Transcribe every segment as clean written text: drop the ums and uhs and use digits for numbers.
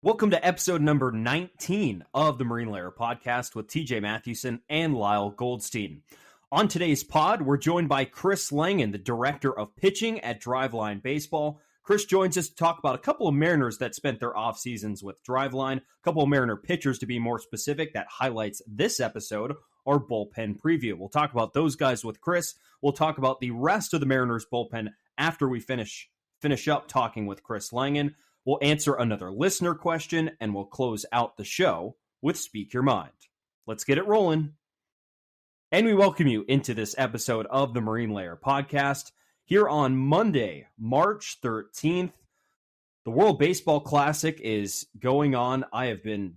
Welcome to episode number 19 of the Marine Layer podcast with TJ Mathewson and Lyle Goldstein. On today's pod, we're joined by Chris Langin, the director of pitching at Driveline Baseball. Chris joins us to talk about a couple of Mariners that spent their off seasons with Driveline, a couple of Mariner pitchers to be more specific that highlights this episode, our bullpen preview. We'll talk about those guys with Chris. We'll talk about the rest of the Mariners bullpen after we finish up talking with Chris Langin. We'll answer another listener question, and we'll close out the show with Speak Your Mind. Let's get it rolling. And we welcome you into this episode of the Marine Layer podcast. Here on Monday, March 13th, the World Baseball Classic is going on. I've been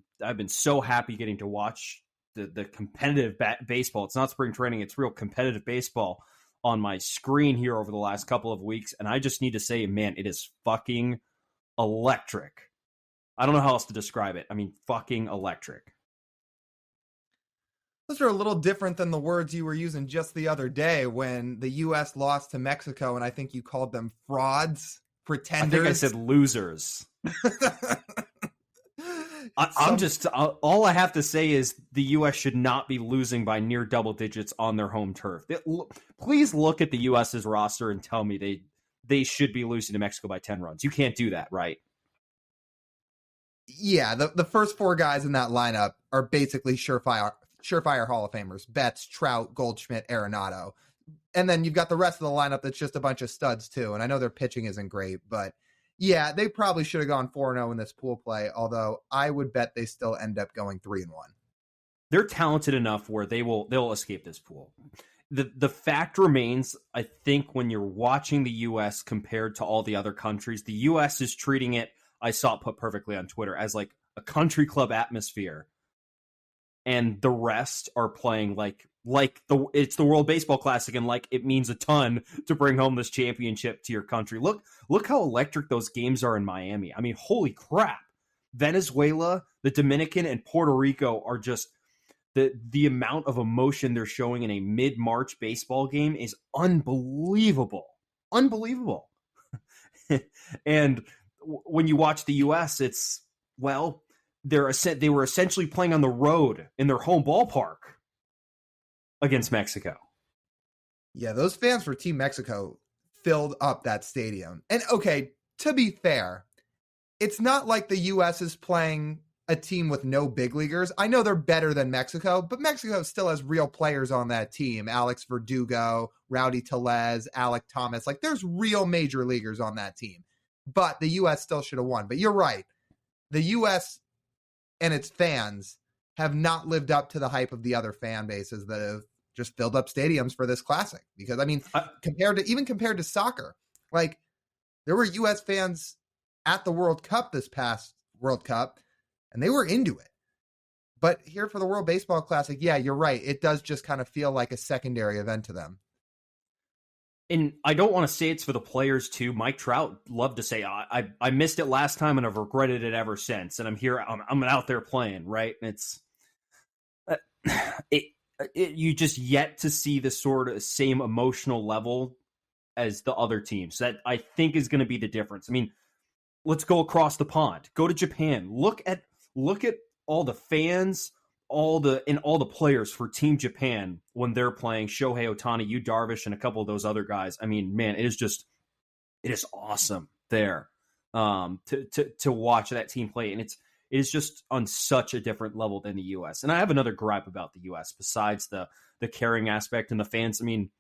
so happy getting to watch the competitive baseball. It's not spring training, it's real competitive baseball on my screen here over the last couple of weeks. And I just need to say, man, it is fucking electric. I don't know how else to describe it. I mean, fucking electric. Those are a little different than the words you were using just the other day when the U.S. lost to Mexico, and I think you called them frauds, pretenders. I think I said losers. All I have to say is the U.S. should not be losing by near double digits on their home turf. Please look at the U.S.'s roster and tell me they should be losing to Mexico by 10 runs. You can't do that, right? Yeah, the first four guys in that lineup are basically surefire Hall of Famers. Betts, Trout, Goldschmidt, Arenado. And then you've got the rest of the lineup that's just a bunch of studs too. And I know their pitching isn't great, but yeah, they probably should have gone 4-0 in this pool play, although I would bet they still end up going 3-1. They're talented enough where they'll escape this pool. The fact remains, I think, when you're watching the U.S. compared to all the other countries, the U.S. is treating it, I saw it put perfectly on Twitter, as like a country club atmosphere. And the rest are playing it's the World Baseball Classic, and like it means a ton to bring home this championship to your country. Look how electric those games are in Miami. I mean, holy crap. Venezuela, the Dominican, and Puerto Rico are just the amount of emotion they're showing in a mid-March baseball game is unbelievable. Unbelievable. And when you watch the U.S., it's, well, they were essentially playing on the road in their home ballpark against Mexico. Yeah, those fans for Team Mexico filled up that stadium. And okay, to be fair, it's not like the U.S. is playing a team with no big leaguers. I know they're better than Mexico, but Mexico still has real players on that team. Alex Verdugo, Rowdy Tellez, Alec Thomas. Like, there's real major leaguers on that team. But the U.S. still should have won. But you're right. The U.S. and its fans have not lived up to the hype of the other fan bases that have just filled up stadiums for this classic. Because, I mean, compared to soccer, like, there were U.S. fans at the World Cup this past World Cup, and they were into it. But here for the World Baseball Classic, yeah, you're right. It does just kind of feel like a secondary event to them. And I don't want to say it's for the players too. Mike Trout loved to say, I missed it last time and I've regretted it ever since. And I'm here, I'm out there playing, right? And it's, you just yet to see the sort of same emotional level as the other teams. That I think is going to be the difference. I mean, let's go across the pond. Go to Japan. Look at all the fans, all the players for Team Japan when they're playing Shohei Ohtani, Yu Darvish, and a couple of those other guys. I mean, man, it is awesome there to watch that team play, and it is just on such a different level than the U.S. And I have another gripe about the U.S. besides the caring aspect and the fans. I mean,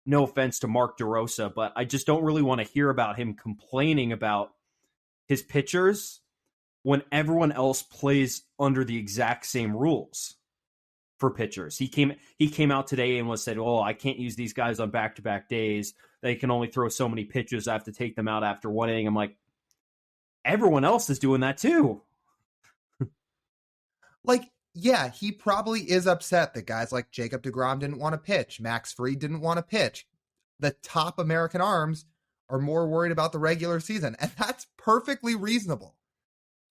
no offense to Mark DeRosa, but I just don't really want to hear about him complaining about his pitchers when everyone else plays under the exact same rules for pitchers. He came out today and said, "Oh, I can't use these guys on back-to-back days. They can only throw so many pitches. I have to take them out after one inning." I'm like, everyone else is doing that too. Like, yeah, he probably is upset that guys like Jacob deGrom didn't want to pitch. Max Fried didn't want to pitch. The top American arms are more worried about the regular season, and that's perfectly reasonable.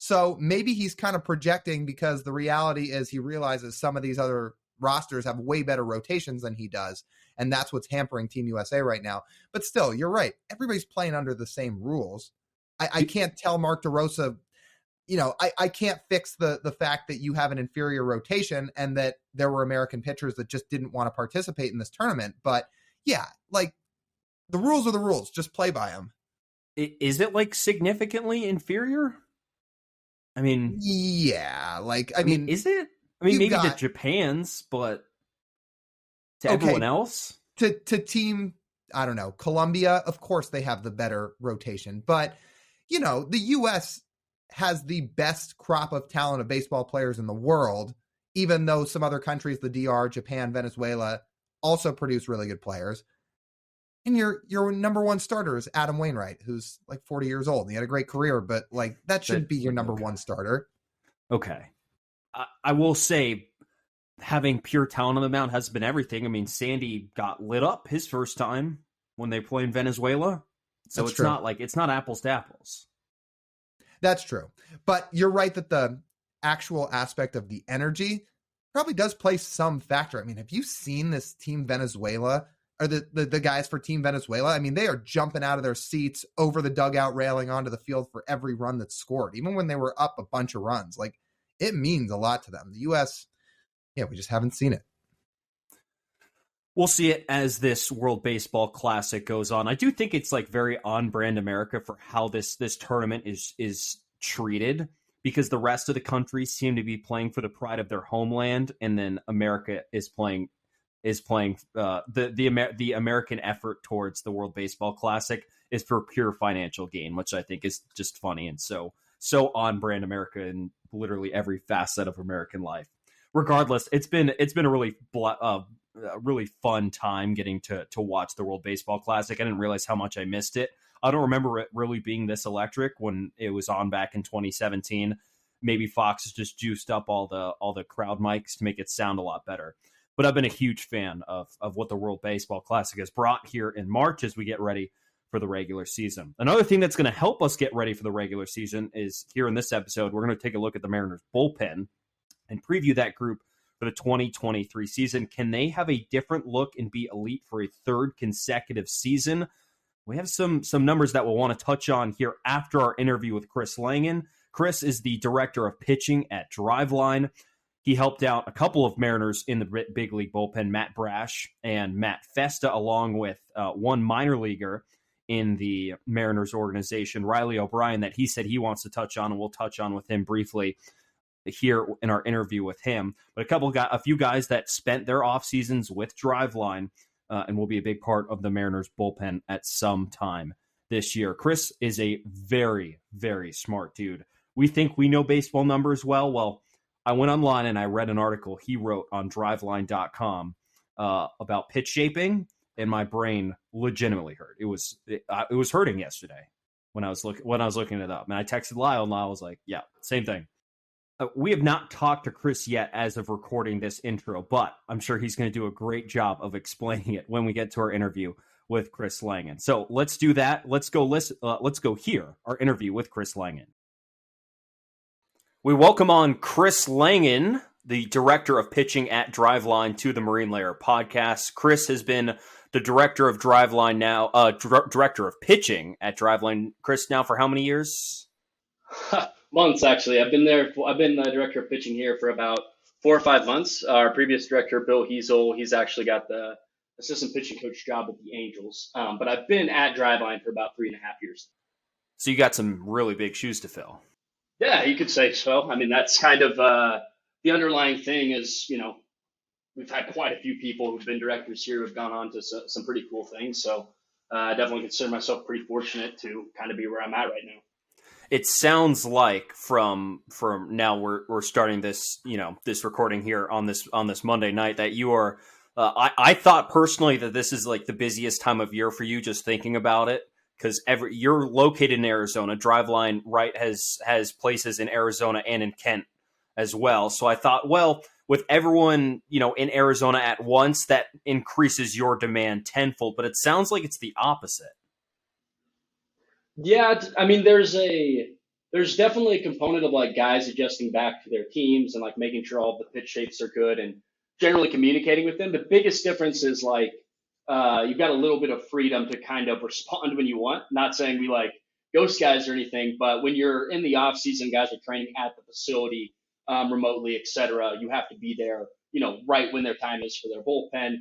So maybe he's kind of projecting because the reality is he realizes some of these other rosters have way better rotations than he does, and that's what's hampering Team USA right now. But still, you're right. Everybody's playing under the same rules. I can't tell Mark DeRosa I can't fix the fact that you have an inferior rotation and that there were American pitchers that just didn't want to participate in this tournament. But yeah, like the rules are the rules. Just play by them. Is it like significantly inferior? I mean, yeah, like, I mean, mean, is it? I mean, maybe to Japan's, but to everyone else? To team, I don't know, Colombia, of course they have the better rotation. But, the U.S. has the best crop of talent of baseball players in the world, even though some other countries, the DR, Japan, Venezuela, also produce really good players. And your number one starter is Adam Wainwright, who's like 40 years old. And he had a great career, but like that shouldn't be your number one starter. Okay. I will say having pure talent on the mound has been everything. I mean, Sandy got lit up his first time when they play in Venezuela. So That's true. It's not apples to apples. That's true. But you're right that the actual aspect of the energy probably does play some factor. I mean, have you seen this Team Venezuela or the guys for Team Venezuela? I mean, they are jumping out of their seats over the dugout railing onto the field for every run that's scored, even when they were up a bunch of runs. Like, it means a lot to them. The U.S., yeah, we just haven't seen it. We'll see it as this World Baseball Classic goes on. I do think it's like very on-brand America for how this tournament is treated, because the rest of the countries seem to be playing for the pride of their homeland, and then America is playing the American effort towards the World Baseball Classic is for pure financial gain, which I think is just funny and so on-brand America in literally every facet of American life. Regardless, it's been a really fun time getting to watch the World Baseball Classic. I didn't realize how much I missed it. I don't remember it really being this electric when it was on back in 2017. Maybe Fox has just juiced up all the crowd mics to make it sound a lot better. But I've been a huge fan of what the World Baseball Classic has brought here in March as we get ready for the regular season. Another thing that's going to help us get ready for the regular season is here in this episode, we're going to take a look at the Mariners bullpen and preview that group for the 2023 season. Can they have a different look and be elite for a third consecutive season? We have some numbers that we'll want to touch on here after our interview with Chris Langin. Chris is the director of pitching at Driveline. He helped out a couple of Mariners in the big league bullpen, Matt Brash and Matt Festa, along with one minor leaguer in the Mariners organization, Riley O'Brien, that he said he wants to touch on, and we'll touch on with him briefly here in our interview with him. But a few guys that spent their off seasons with Driveline and will be a big part of the Mariners bullpen at some time this year. Chris is a very, very smart dude. We think we know baseball numbers well. Well, I went online and I read an article he wrote on driveline.com about pitch shaping, and my brain legitimately hurt. It was hurting yesterday when I was looking it up. And I texted Lyle, and Lyle was like, yeah, same thing. We have not talked to Chris yet as of recording this intro, but I'm sure he's going to do a great job of explaining it when we get to our interview with Chris Langin. So let's do that. Let's go hear our interview with Chris Langin. We welcome on Chris Langin, the director of pitching at Driveline, to the Marine Layer podcast. Chris has been the director of Driveline now, director of pitching at Driveline. Chris, now for how many years? Months, actually. I've been the director of pitching here for about 4 or 5 months. Our previous director, Bill Hiesel, he's actually got the assistant pitching coach job with the Angels. But I've been at Driveline for about 3.5 years. So you got some really big shoes to fill. Yeah, you could say so. I mean, that's kind of the underlying thing is, we've had quite a few people who've been directors here who've gone on to some pretty cool things. So I definitely consider myself pretty fortunate to kind of be where I'm at right now. It sounds like from now we're starting this this recording here on this Monday night that you are. I thought personally that this is like the busiest time of year for you, just thinking about it, because you're located in Arizona. Driveline has places in Arizona and in Kent as well. So I thought, well, with everyone in Arizona at once, that increases your demand tenfold. But it sounds like it's the opposite. Yeah, I mean, there's definitely a component of like guys adjusting back to their teams and like making sure all the pitch shapes are good and generally communicating with them. The biggest difference is like you've got a little bit of freedom to kind of respond when you want. Not saying we like ghost guys or anything, but when you're in the off season, guys are training at the facility, remotely, etc. You have to be there, right when their time is for their bullpen.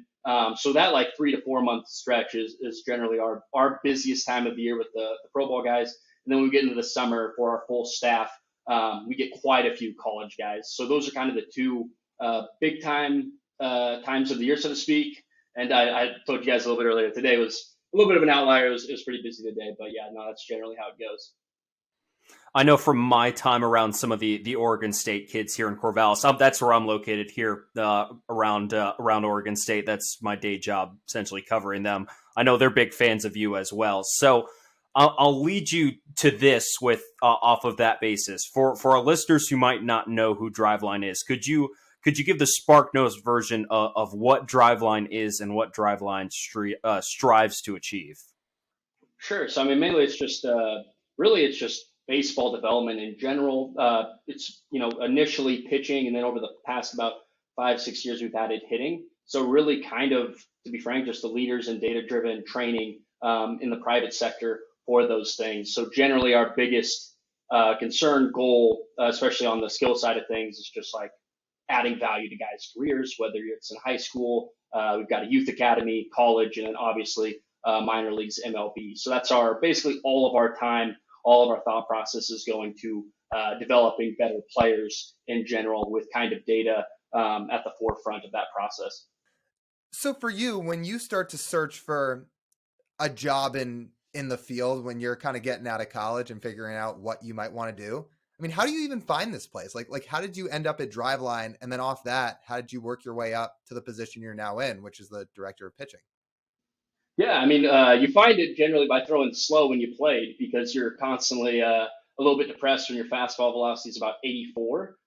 So that like 3 to 4 month stretch is generally our busiest time of the year with the pro ball guys. And then when we get into the summer for our full staff, we get quite a few college guys. So those are kind of the two big time times of the year, so to speak. And I told you guys a little bit earlier today was a little bit of an outlier. It was pretty busy today, but yeah, no, that's generally how it goes. I know from my time around some of the Oregon State kids here in Corvallis, that's where I'm located here around Oregon State. That's my day job, essentially covering them. I know they're big fans of you as well. So I'll lead you to this with off of that basis. For our listeners who might not know who Driveline is, could you give the SparkNotes version of what Driveline is and what Driveline strives to achieve? Sure. So I mean, mainly it's just really it's just baseball development in general. It's initially pitching, and then over the past about 5-6 years we've added hitting. So really, kind of to be frank, just the leaders in data-driven training in the private sector for those things. So generally, our biggest concern goal, especially on the skill side of things, is just like adding value to guys' careers, whether it's in high school, we've got a youth academy, college, and then obviously minor leagues, MLB. So that's basically all of our time, all of our thought process is going to developing better players in general with kind of data at the forefront of that process. So for you, when you start to search for a job in the field, when you're kind of getting out of college and figuring out what you might want to do, I mean, how do you even find this place? Like how did you end up at Driveline? And then off that, how did you work your way up to the position you're now in, which is the director of pitching? Yeah, I mean, you find it generally by throwing slow when you played because you're constantly a little bit depressed when your fastball velocity is about 84.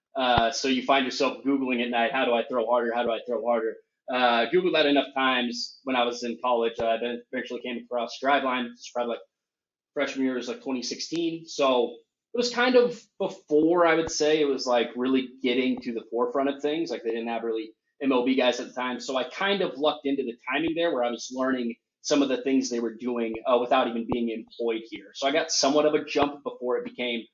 So you find yourself Googling at night, how do I throw harder? How do I throw harder? Googled that enough times when I was in college. Then eventually came across Driveline, which is probably like freshman year was like 2016. So it was kind of before, I would say, it was like really getting to the forefront of things. Like they didn't have really MLB guys at the time. So I kind of lucked into the timing there where I was learning some of the things they were doing without even being employed here. So I got somewhat of a jump before it became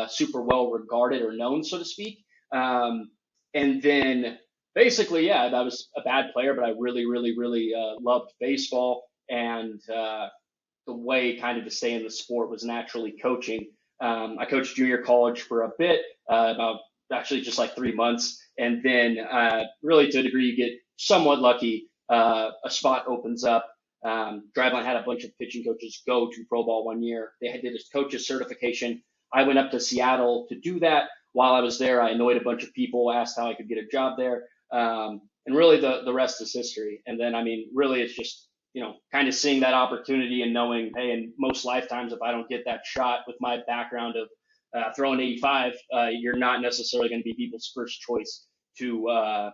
super well regarded or known, so to speak. And then basically, yeah, I was a bad player, but I really, really, really loved baseball. And the way kind of to stay in the sport was naturally coaching. I coached junior college for a bit, about actually just like 3 months. And then really to a degree, you get somewhat lucky. A spot opens up. Driveline had a bunch of pitching coaches go to pro ball one year. They did a coach's certification. I went up to Seattle to do that. While I was there, I annoyed a bunch of people, asked how I could get a job there. And really the rest is history. And then, I mean, really it's just, kind of seeing that opportunity and knowing, hey, in most lifetimes, if I don't get that shot with my background of throwing 85, you're not necessarily going to be people's first choice to,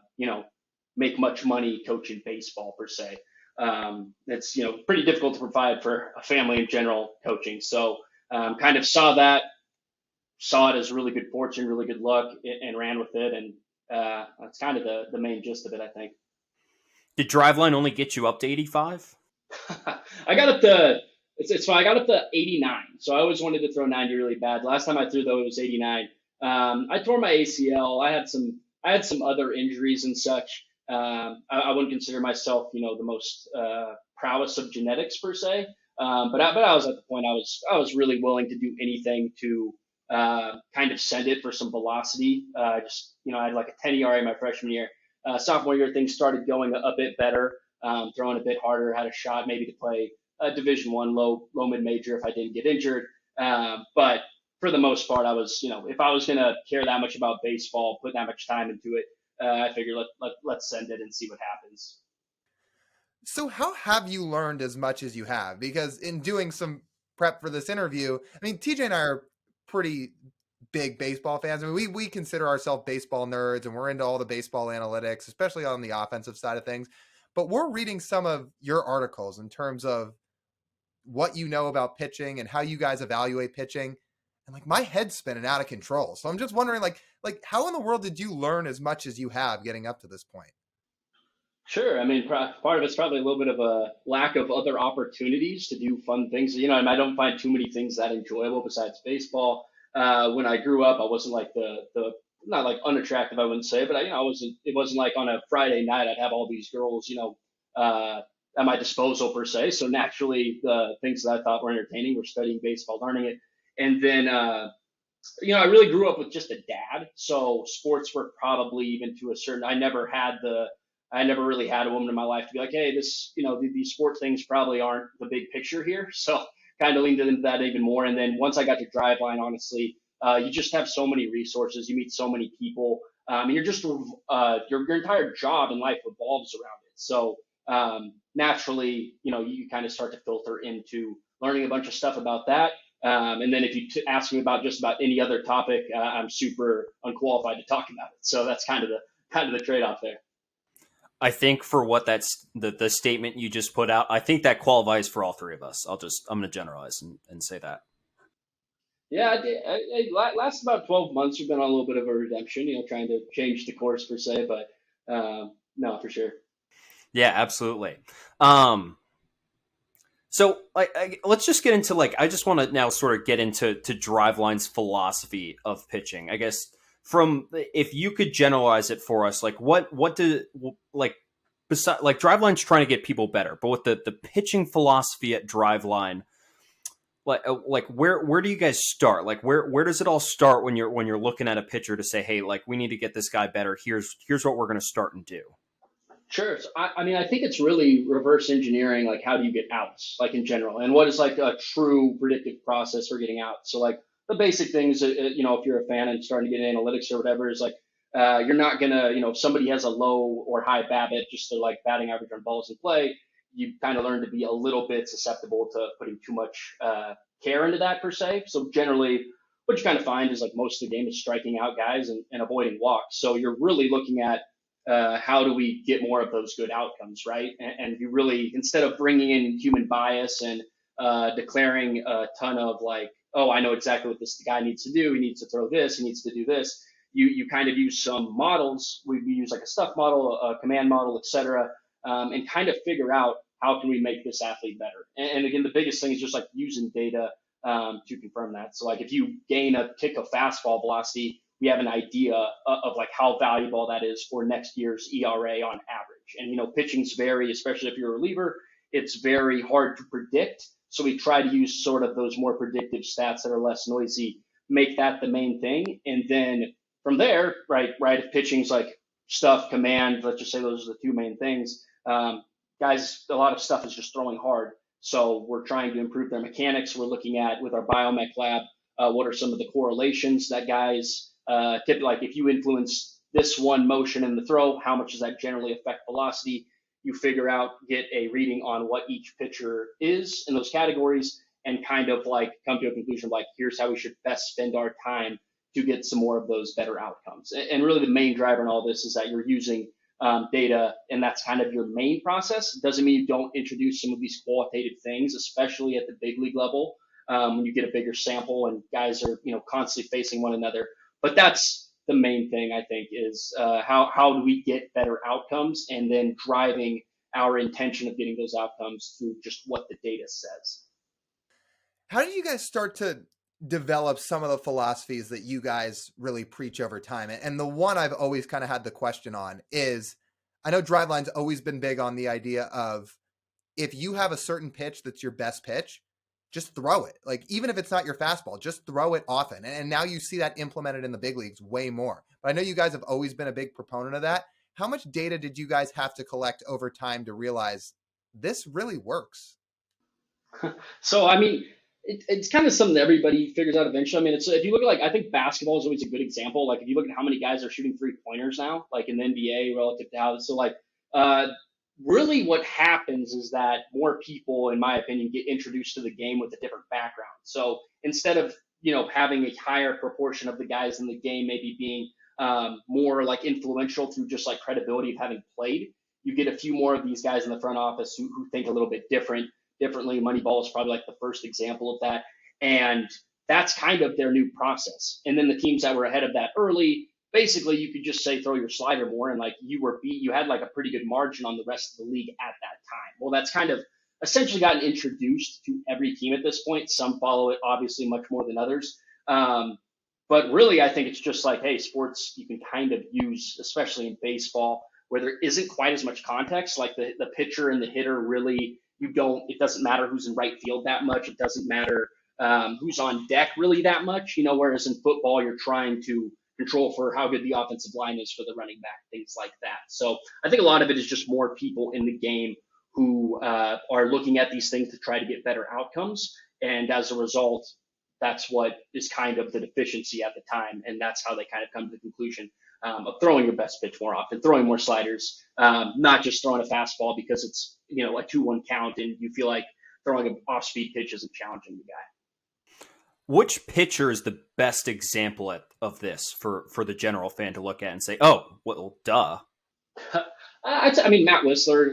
make much money coaching baseball per se. It's pretty difficult to provide for a family in general coaching. So kind of saw it as really good fortune, really good luck, and ran with it. And that's kind of the main gist of it, I think. Did Driveline only get you up to 85? I got up to it's fine. I got up to 89. So I always wanted to throw 90 really bad. Last time I threw though it was 89. I tore my ACL. I had some other injuries and such. I wouldn't consider myself, the most prowess of genetics per se. But I was at the point I was really willing to do anything to kind of send it for some velocity. I had like a 10 ERA my freshman year. Sophomore year, things started going a bit better, throwing a bit harder, had a shot maybe to play a Division I low mid major if I didn't get injured. But for the most part, I was, if I was going to care that much about baseball, put that much time into it, I figured let's send it and see what happens. So how have you learned as much as you have? Because in doing some prep for this interview, I mean, TJ and I are pretty big baseball fans. I mean, we consider ourselves baseball nerds and we're into all the baseball analytics, especially on the offensive side of things. But we're reading some of your articles in terms of what you know about pitching and how you guys evaluate pitching. And like my head's spinning out of control. So I'm just wondering, like how in the world did you learn as much as you have getting up to this point? Sure. I mean, part of it's probably a little bit of a lack of other opportunities to do fun things. And I don't find too many things that enjoyable besides baseball. When I grew up, I wasn't like the not like unattractive, I wouldn't say, but I wasn't. It wasn't like on a Friday night I'd have all these girls, at my disposal per se. So naturally, the things that I thought were entertaining were studying baseball, learning it, and then I really grew up with just a dad, so sports were probably even to a certain. I never really had a woman in my life to be like, hey, this, these sports things probably aren't the big picture here. So kind of leaned into that even more. And then once I got to Driveline, honestly, you just have so many resources. You meet so many people. And you're just your entire job in life revolves around it. So naturally, you kind of start to filter into learning a bunch of stuff about that. And then if you ask me about just about any other topic, I'm super unqualified to talk about it. So that's kind of the trade off there. I think for what that's the statement you just put out, I think that qualifies for all three of us. I'm going to generalize and say that. Yeah, it lasts about 12 months. We've been on a little bit of a redemption, trying to change the course per se, but no, for sure. Yeah, absolutely. So let's just get into I just want to now sort of get into Driveline's philosophy of pitching. I guess if you could generalize it for us, what do besides Driveline's trying to get people better, but with the pitching philosophy at Driveline, where do you guys start? Where does it all start when you're looking at a pitcher to say, hey, we need to get this guy better. Here's what we're going to start and do. Sure. So, I mean, I think it's really reverse engineering, how do you get outs, in general, and what is a true predictive process for getting out. So the basic things, if you're a fan and starting to get analytics or whatever, is you're not gonna, if somebody has a low or high BABIP, just to batting average on balls in play, you kind of learn to be a little bit susceptible to putting too much care into that per se. So generally, what you kind of find is most of the game is striking out guys and avoiding walks. So you're really looking at how do we get more of those good outcomes, right? And you really, instead of bringing in human bias and declaring a ton of oh, I know exactly what this guy needs to do. He needs to throw this. He needs to do this. You kind of use some models. We use a stuff model, a command model, etc., and kind of figure out how can we make this athlete better. And again, the biggest thing is just using data to confirm that. So if you gain a kick of fastball velocity, we have an idea of how valuable that is for next year's ERA on average. And pitchings vary, especially if you're a reliever. It's very hard to predict. So we try to use sort of those more predictive stats that are less noisy, make that the main thing, and then from there, right, if pitching's stuff, command, let's just say those are the two main things. Guys, a lot of stuff is just throwing hard. So we're trying to improve their mechanics. We're looking at, with our biomech lab, what are some of the correlations that guys if you influence this one motion in the throw, how much does that generally affect velocity? You figure out, get a reading on what each pitcher is in those categories, and kind of come to a conclusion of here's how we should best spend our time to get some more of those better outcomes. And really the main driver in all this is that you're using data, and that's kind of your main process. It doesn't mean you don't introduce some of these qualitative things, especially at the big league level, when you get a bigger sample and guys are constantly facing one another. But that's the main thing, I think, is how do we get better outcomes, and then driving our intention of getting those outcomes through just what the data says. How did you guys start to develop some of the philosophies that you guys really preach over time? And the one I've always kind of had the question on is, I know Driveline's always been big on the idea of, if you have a certain pitch that's your best pitch, just throw it. Even if it's not your fastball, just throw it often. And now you see that implemented in the big leagues way more. But I know you guys have always been a big proponent of that. How much data did you guys have to collect over time to realize this really works? So, I mean, it's kind of something that everybody figures out eventually. I mean, if you look at I think basketball is always a good example. If you look at how many guys are shooting 3-pointers now, in the NBA relative to how, really what happens is that more people, in my opinion, get introduced to the game with a different background. So instead of, having a higher proportion of the guys in the game maybe being more influential through just credibility of having played, you get a few more of these guys in the front office who think a little bit differently. Moneyball is probably the first example of that. And that's kind of their new process. And then the teams that were ahead of that early basically you could just say throw your slider more, and like you had like a pretty good margin on the rest of the league at that time. Well, that's kind of essentially gotten introduced to every team at this point. Some follow it obviously much more than others. But really, I think it's just like, hey, sports you can kind of use, especially in baseball, where there isn't quite as much context. Like the pitcher and the hitter really, it doesn't matter who's in right field that much. It doesn't matter who's on deck really that much. Whereas in football, you're trying to control for how good the offensive line is for the running back, things like that. So I think a lot of it is just more people in the game who are looking at these things to try to get better outcomes. And as a result, that's what is kind of the deficiency at the time. And that's how they kind of come to the conclusion of throwing your best pitch more often, throwing more sliders, not just throwing a fastball because it's, a 2-1 count and you feel like throwing an off-speed pitch isn't challenging the guy. Which pitcher is the best example of this for the general fan to look at and say, oh, well, duh? Matt Whistler,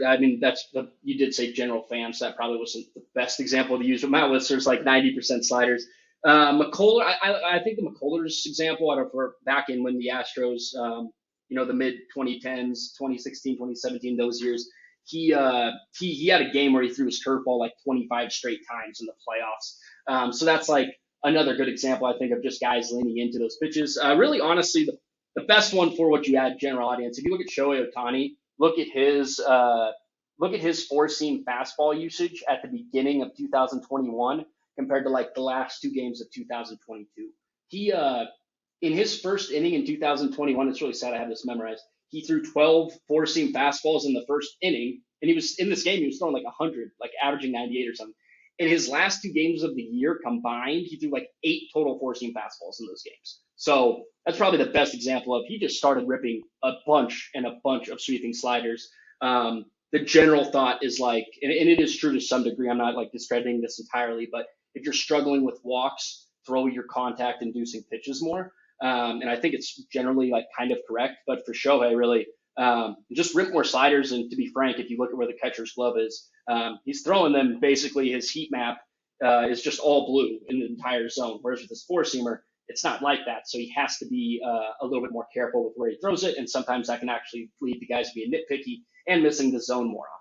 you did say general fan, so that probably wasn't the best example to use, but Matt Whistler's like 90% sliders. McCullers, I think the McCullers example, I don't know, back in when the Astros, the mid 2010s, 2016, 2017, those years, he had a game where he threw his curveball like 25 straight times in the playoffs. So that's like another good example, I think, of just guys leaning into those pitches. Really, honestly, the best one for what you had, general audience, if you look at Shohei Ohtani, look at his four-seam fastball usage at the beginning of 2021 compared to like the last two games of 2022. He in his first inning in 2021, it's really sad I have this memorized. He threw 12 four-seam fastballs in the first inning, and he was in this game. He was throwing like 100, like averaging 98 or something. In his last two games of the year combined, he threw like 8 total four-seam fastballs in those games. So that's probably the best example of he just started ripping a bunch of sweeping sliders. The general thought is like, and it is true to some degree, I'm not like discrediting this entirely, but if you're struggling with walks, throw your contact-inducing pitches more. And I think it's generally like kind of correct. But for Shohei, really, just rip more sliders. And to be frank, if you look at where the catcher's glove is, he's throwing them. Basically, his heat map is just all blue in the entire zone. Whereas with this four-seamer, it's not like that. So he has to be a little bit more careful with where he throws it. And sometimes that can actually lead the guys to be nitpicky and missing the zone more often.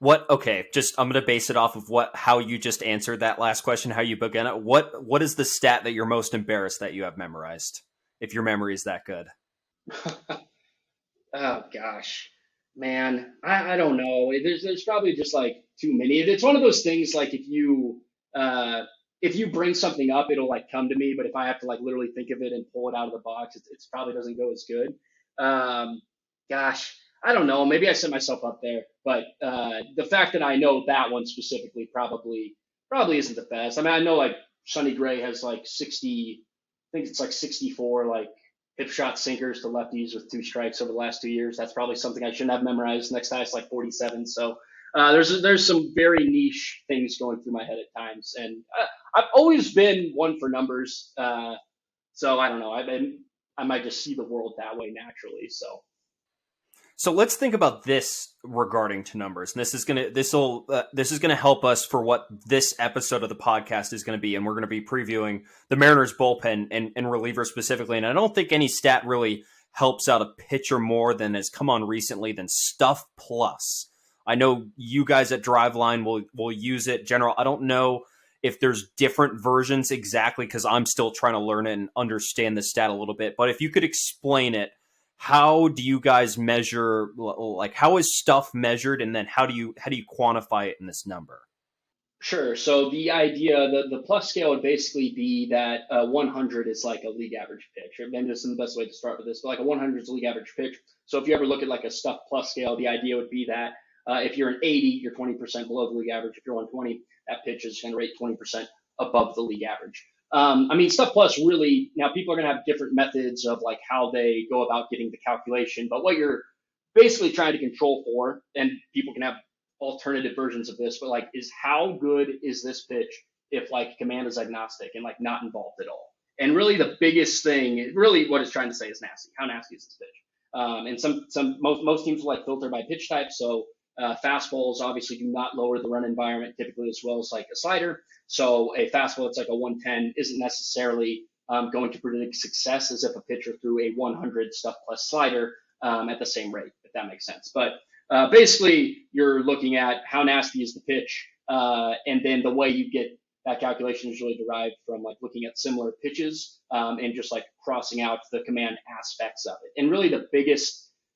I'm going to base it off of how you just answered that last question, how you began it. What is the stat that you're most embarrassed that you have memorized, if your memory is that good? Oh gosh, man, I don't know. There's probably just like too many. It's one of those things like if you bring something up, it'll like come to me. But if I have to like literally think of it and pull it out of the box, it probably doesn't go as good. Gosh, I don't know. Maybe I set myself up there, but the fact that I know that one specifically probably isn't the best. I mean, I know like Sonny Gray has like 60, I think it's like 64 like hip shot sinkers to lefties with 2 strikes over the last 2 years. That's probably something I shouldn't have memorized. Next guy's like 47. So there's some very niche things going through my head at times, and I've always been one for numbers. So I don't know. I might just see the world that way naturally. So let's think about this regarding to numbers. And this is gonna help us for what this episode of the podcast is going to be. And we're going to be previewing the Mariners bullpen and relievers specifically. And I don't think any stat really helps out a pitcher more than has come on recently than Stuff Plus. I know you guys at Driveline will use it. General, I don't know if there's different versions exactly because I'm still trying to learn it and understand the stat a little bit. But if you could explain it. How do you guys measure, like how is stuff measured, and then how do you quantify it in this number? Sure. So the idea, the plus scale would basically be that 100 is like a league average pitch. Maybe this isn't the best way to start with this, but like a 100 is a league average pitch. So if you ever look at like a stuff plus scale, the idea would be that if you're an 80, you're 20% below the league average. If you're 120, that pitch is going to rate 20% above the league average. Stuff plus really, now people are going to have different methods of like how they go about getting the calculation, but what you're basically trying to control for, and people can have alternative versions of this, but like is how good is this pitch if like command is agnostic and like not involved at all. And really the biggest thing, really what it's trying to say is nasty. How nasty is this pitch? And most teams will like filter by pitch type. So fastballs obviously do not lower the run environment typically as well as like a slider. So a fastball that's like a 110 isn't necessarily going to predict success as if a pitcher threw a 100 stuff plus slider at the same rate, if that makes sense. But basically, you're looking at how nasty is the pitch, and then the way you get that calculation is really derived from like looking at similar pitches and just like crossing out the command aspects of it. And really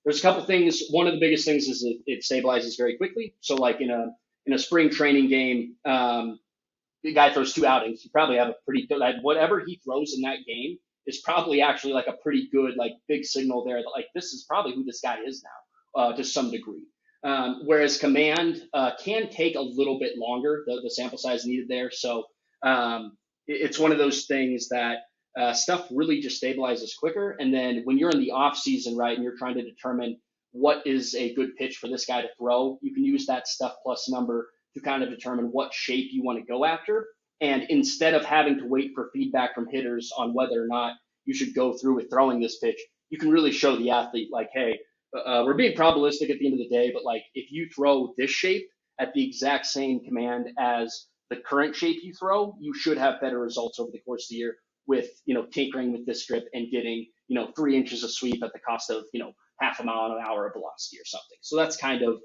there's a couple things. One of the biggest things is it stabilizes very quickly. So like in a spring training game, the guy throws 2 outings. You probably have a pretty good, like whatever he throws in that game is probably actually like a pretty good, like big signal there that like, this is probably who this guy is now to some degree. Whereas command can take a little bit longer, the sample size needed there. So it's one of those things that stuff really just stabilizes quicker. And then when you're in the off season, right, and you're trying to determine what is a good pitch for this guy to throw, you can use that stuff plus number to kind of determine what shape you want to go after. And instead of having to wait for feedback from hitters on whether or not you should go through with throwing this pitch, you can really show the athlete like, hey, we're being probabilistic at the end of the day, but like if you throw this shape at the exact same command as the current shape you throw, you should have better results over the course of the year with, tinkering with this strip and getting, 3 inches of sweep at the cost of, half a mile an hour of velocity or something. So that's kind of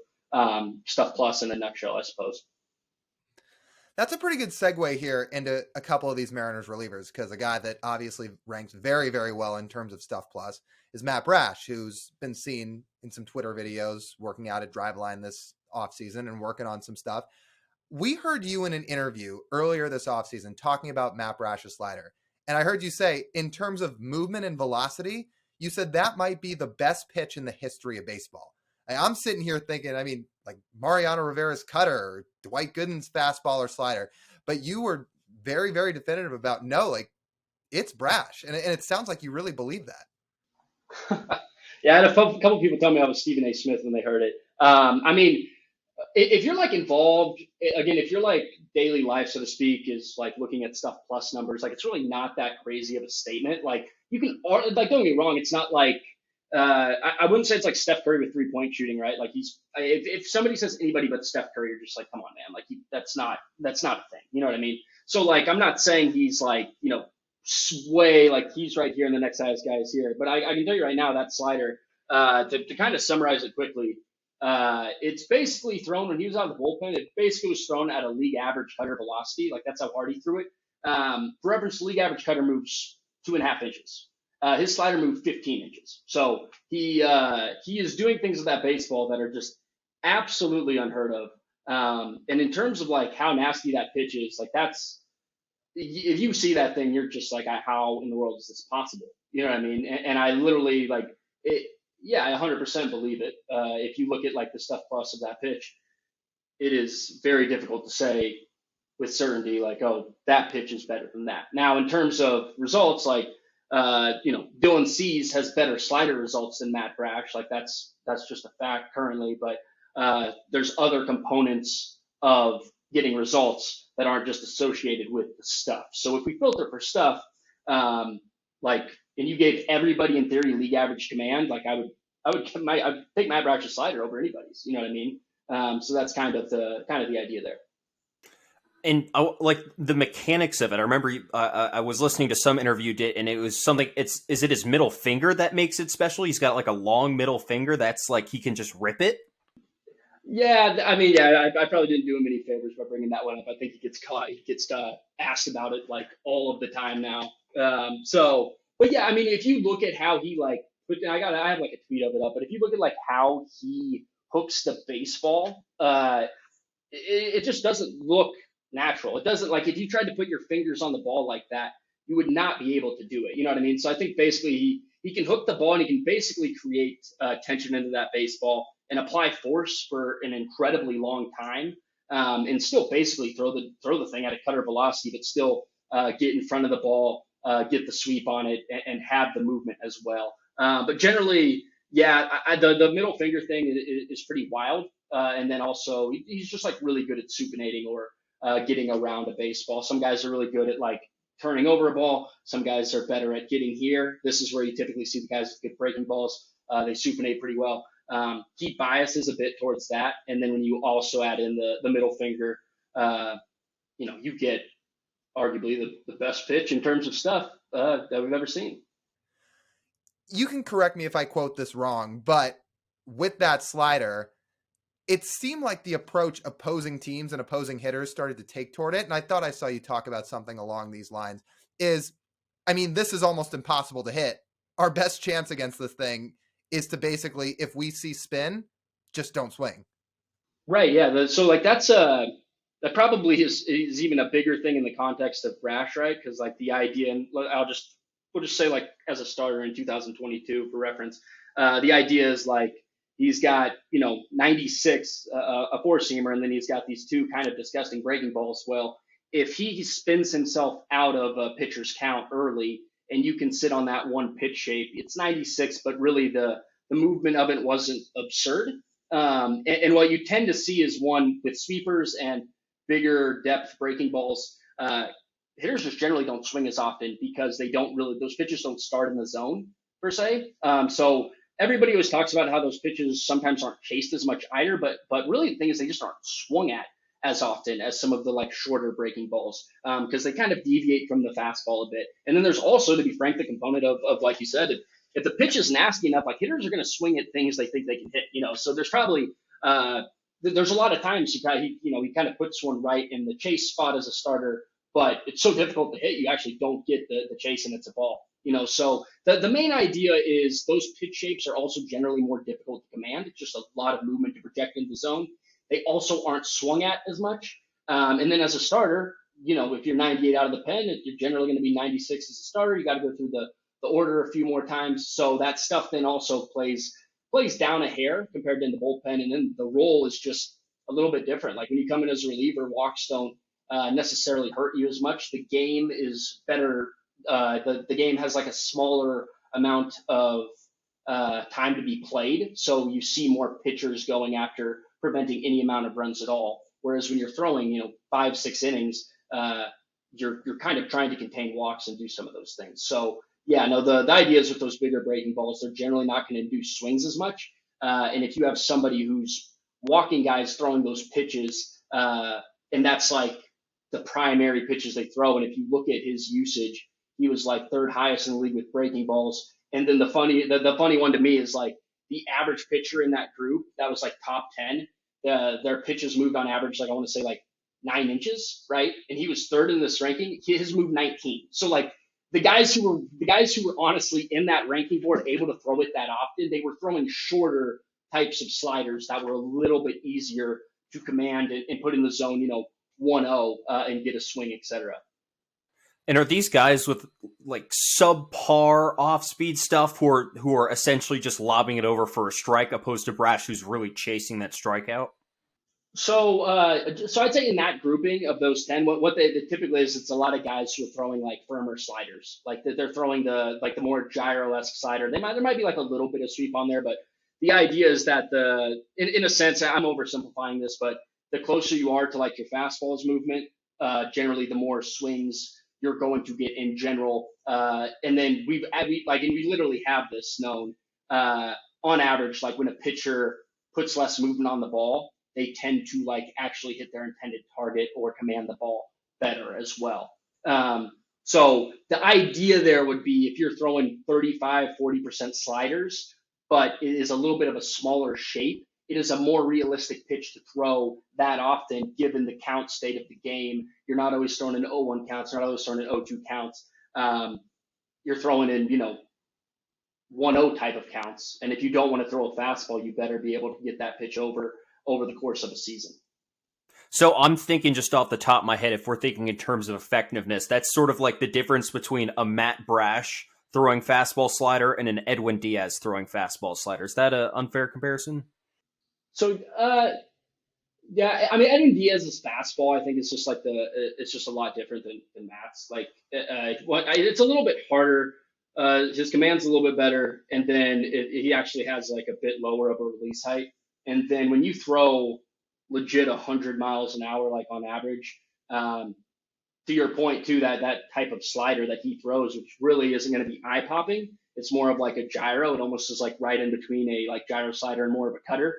stuff plus in a nutshell, I suppose. That's a pretty good segue here into a couple of these Mariners relievers, because a guy that obviously ranks very, very well in terms of stuff plus is Matt Brash, who's been seen in some Twitter videos working out at Driveline this offseason and working on some stuff. We heard you in an interview earlier this offseason talking about Matt Brash's slider. And I heard you say, in terms of movement and velocity, you said that might be the best pitch in the history of baseball. I'm sitting here thinking, like Mariano Rivera's cutter or Dwight Gooden's fastball or slider, but you were very, very definitive about no, like it's Brash. And it sounds like you really believe that. Yeah, I had a couple people tell me I was Stephen A. Smith when they heard it. If you're like involved, again, if you're like daily life, so to speak, is like looking at stuff plus numbers, like it's really not that crazy of a statement. Like you can, like, don't get me wrong, it's not like, I wouldn't say it's like Steph Curry with 3-point shooting, right? Like if somebody says anybody but Steph Curry, you're just like, come on, man. Like that's not a thing. You know what I mean? So like, I'm not saying he's like, sway, like he's right here and the next highest guy is here. But I can tell you right now that slider, to kind of summarize it quickly, it's basically thrown when he was out of the bullpen. It basically was thrown at a league average cutter velocity. Like that's how hard he threw it. For reference, the league average cutter moves 2.5 inches. His slider moved 15 inches. So he is doing things with that baseball that are just absolutely unheard of. And in terms of like how nasty that pitch is, like that's, if you see that thing, you're just like, how in the world is this possible? You know what I mean? And I literally like it. Yeah, I 100% believe it. If you look at like the stuff plus of that pitch, it is very difficult to say with certainty, like, oh, that pitch is better than that. Now, in terms of results, like, Dylan Cease has better slider results than Matt Brash. Like that's just a fact currently, but there's other components of getting results that aren't just associated with the stuff. So if we filter for stuff, and you gave everybody in theory league average command, like I'd take Matt Brash's slider over anybody's. You know what I mean? So that's kind of the idea there. And like the mechanics of it, I remember I was listening to some interview and it was something. Is it his middle finger that makes it special? He's got like a long middle finger that's like he can just rip it. Yeah, I probably didn't do him any favors by bringing that one up. I think he gets asked about it like all of the time now. But yeah, if you look at how he like, I have like a tweet of it up. But if you look at like how he hooks the baseball, it just doesn't look natural. It doesn't, like, if you tried to put your fingers on the ball like that, you would not be able to do it. You know what I mean? So I think basically he can hook the ball and he can basically create tension into that baseball and apply force for an incredibly long time, and still basically throw the thing at a cutter velocity, but still get in front of the ball, get the sweep on it, and have the movement as well. But generally, yeah, the middle finger thing is pretty wild. And then also he's just like really good at supinating or getting around a baseball. Some guys are really good at like turning over a ball. Some guys are better at getting here. This is where you typically see the guys with good breaking balls. They supinate pretty well. He biases a bit towards that. And then when you also add in the middle finger, you get arguably the best pitch in terms of stuff that we've ever seen. You can correct me if I quote this wrong, but with that slider, it seemed like the approach opposing teams and opposing hitters started to take toward it, and I thought I saw you talk about something along these lines, this is almost impossible to hit. Our best chance against this thing is to basically, if we see spin, just don't swing. Right. Yeah. So like that probably is even a bigger thing in the context of Brash, right? Because like the idea, and we'll just say like as a starter in 2022 for reference, the idea is like he's got 96 a four seamer, and then he's got these two kind of disgusting breaking balls. Well, if he spins himself out of a pitcher's count early, and you can sit on that one pitch shape, it's 96, but really the movement of it wasn't absurd. And what you tend to see is one with sweepers and bigger depth breaking balls. Hitters just generally don't swing as often because those pitches don't start in the zone per se. So everybody always talks about how those pitches sometimes aren't chased as much either, but really the thing is they just aren't swung at as often as some of the like shorter breaking balls because they kind of deviate from the fastball a bit. And then there's also, to be frank, the component of like you said, if the pitch is nasty enough, like hitters are going to swing at things they think they can hit, So there's probably there's a lot of times he kind of puts one right in the chase spot as a starter, but it's so difficult to hit, you actually don't get the chase and it's a ball. So the main idea is those pitch shapes are also generally more difficult to command. It's just a lot of movement to project into the zone. They also aren't swung at as much. And then as a starter, if you're 98 out of the pen, you're generally going to be 96 as a starter. You got to go through the order a few more times. So that stuff then also plays down a hair compared to the bullpen. And then the role is just a little bit different. Like when you come in as a reliever, walks don't necessarily hurt you as much. The game is better. The game has like a smaller amount of time to be played. So you see more pitchers going after preventing any amount of runs at all. Whereas when you're throwing, 5-6 innings, you're kind of trying to contain walks and do some of those things. So yeah, no, the idea is with those bigger breaking balls, they're generally not going to induce swings as much. And if you have somebody who's walking guys throwing those pitches, and that's like the primary pitches they throw. And if you look at his usage, he was like third highest in the league with breaking balls. And then the funny one to me is like the average pitcher in that group that was like top 10, their pitches moved on average, like I want to say like 9 inches, right? And he was third in this ranking. His moved 19. So like the guys who were honestly in that ranking board able to throw it that often, they were throwing shorter types of sliders that were a little bit easier to command and put in the zone, 1-0 and get a swing, etc. And are these guys with like subpar off-speed stuff who are essentially just lobbing it over for a strike, opposed to Brash, who's really chasing that strikeout? So I'd say in that grouping of those 10, what they typically is, it's a lot of guys who are throwing like firmer sliders, like they're throwing the more gyro-esque slider. There might be like a little bit of sweep on there, but the idea is that in a sense, I'm oversimplifying this, but the closer you are to like your fastball's movement, generally the more swings you're going to get in general. And then we literally have this known on average, like when a pitcher puts less movement on the ball, they tend to like actually hit their intended target or command the ball better as well. So the idea there would be if you're throwing 35, 40% sliders, but it is a little bit of a smaller shape, it is a more realistic pitch to throw that often given the count state of the game. You're not always throwing in 0-1 counts, you're not always throwing in 0-2 counts. You're throwing in, 1-0 type of counts. And if you don't want to throw a fastball, you better be able to get that pitch over the course of a season. So I'm thinking just off the top of my head, if we're thinking in terms of effectiveness, that's sort of like the difference between a Matt Brash throwing fastball slider and an Edwin Diaz throwing fastball slider. Is that an unfair comparison? So, yeah, I mean, Edwin Diaz's fastball, I think it's just like it's just a lot different than Matt's. Like, it's a little bit harder. His command's a little bit better, and then he actually has like a bit lower of a release height. And then when you throw legit 100 miles an hour, like on average, to your point too, that type of slider that he throws, which really isn't going to be eye popping. It's more of like a gyro. It almost is like right in between a like gyro slider and more of a cutter.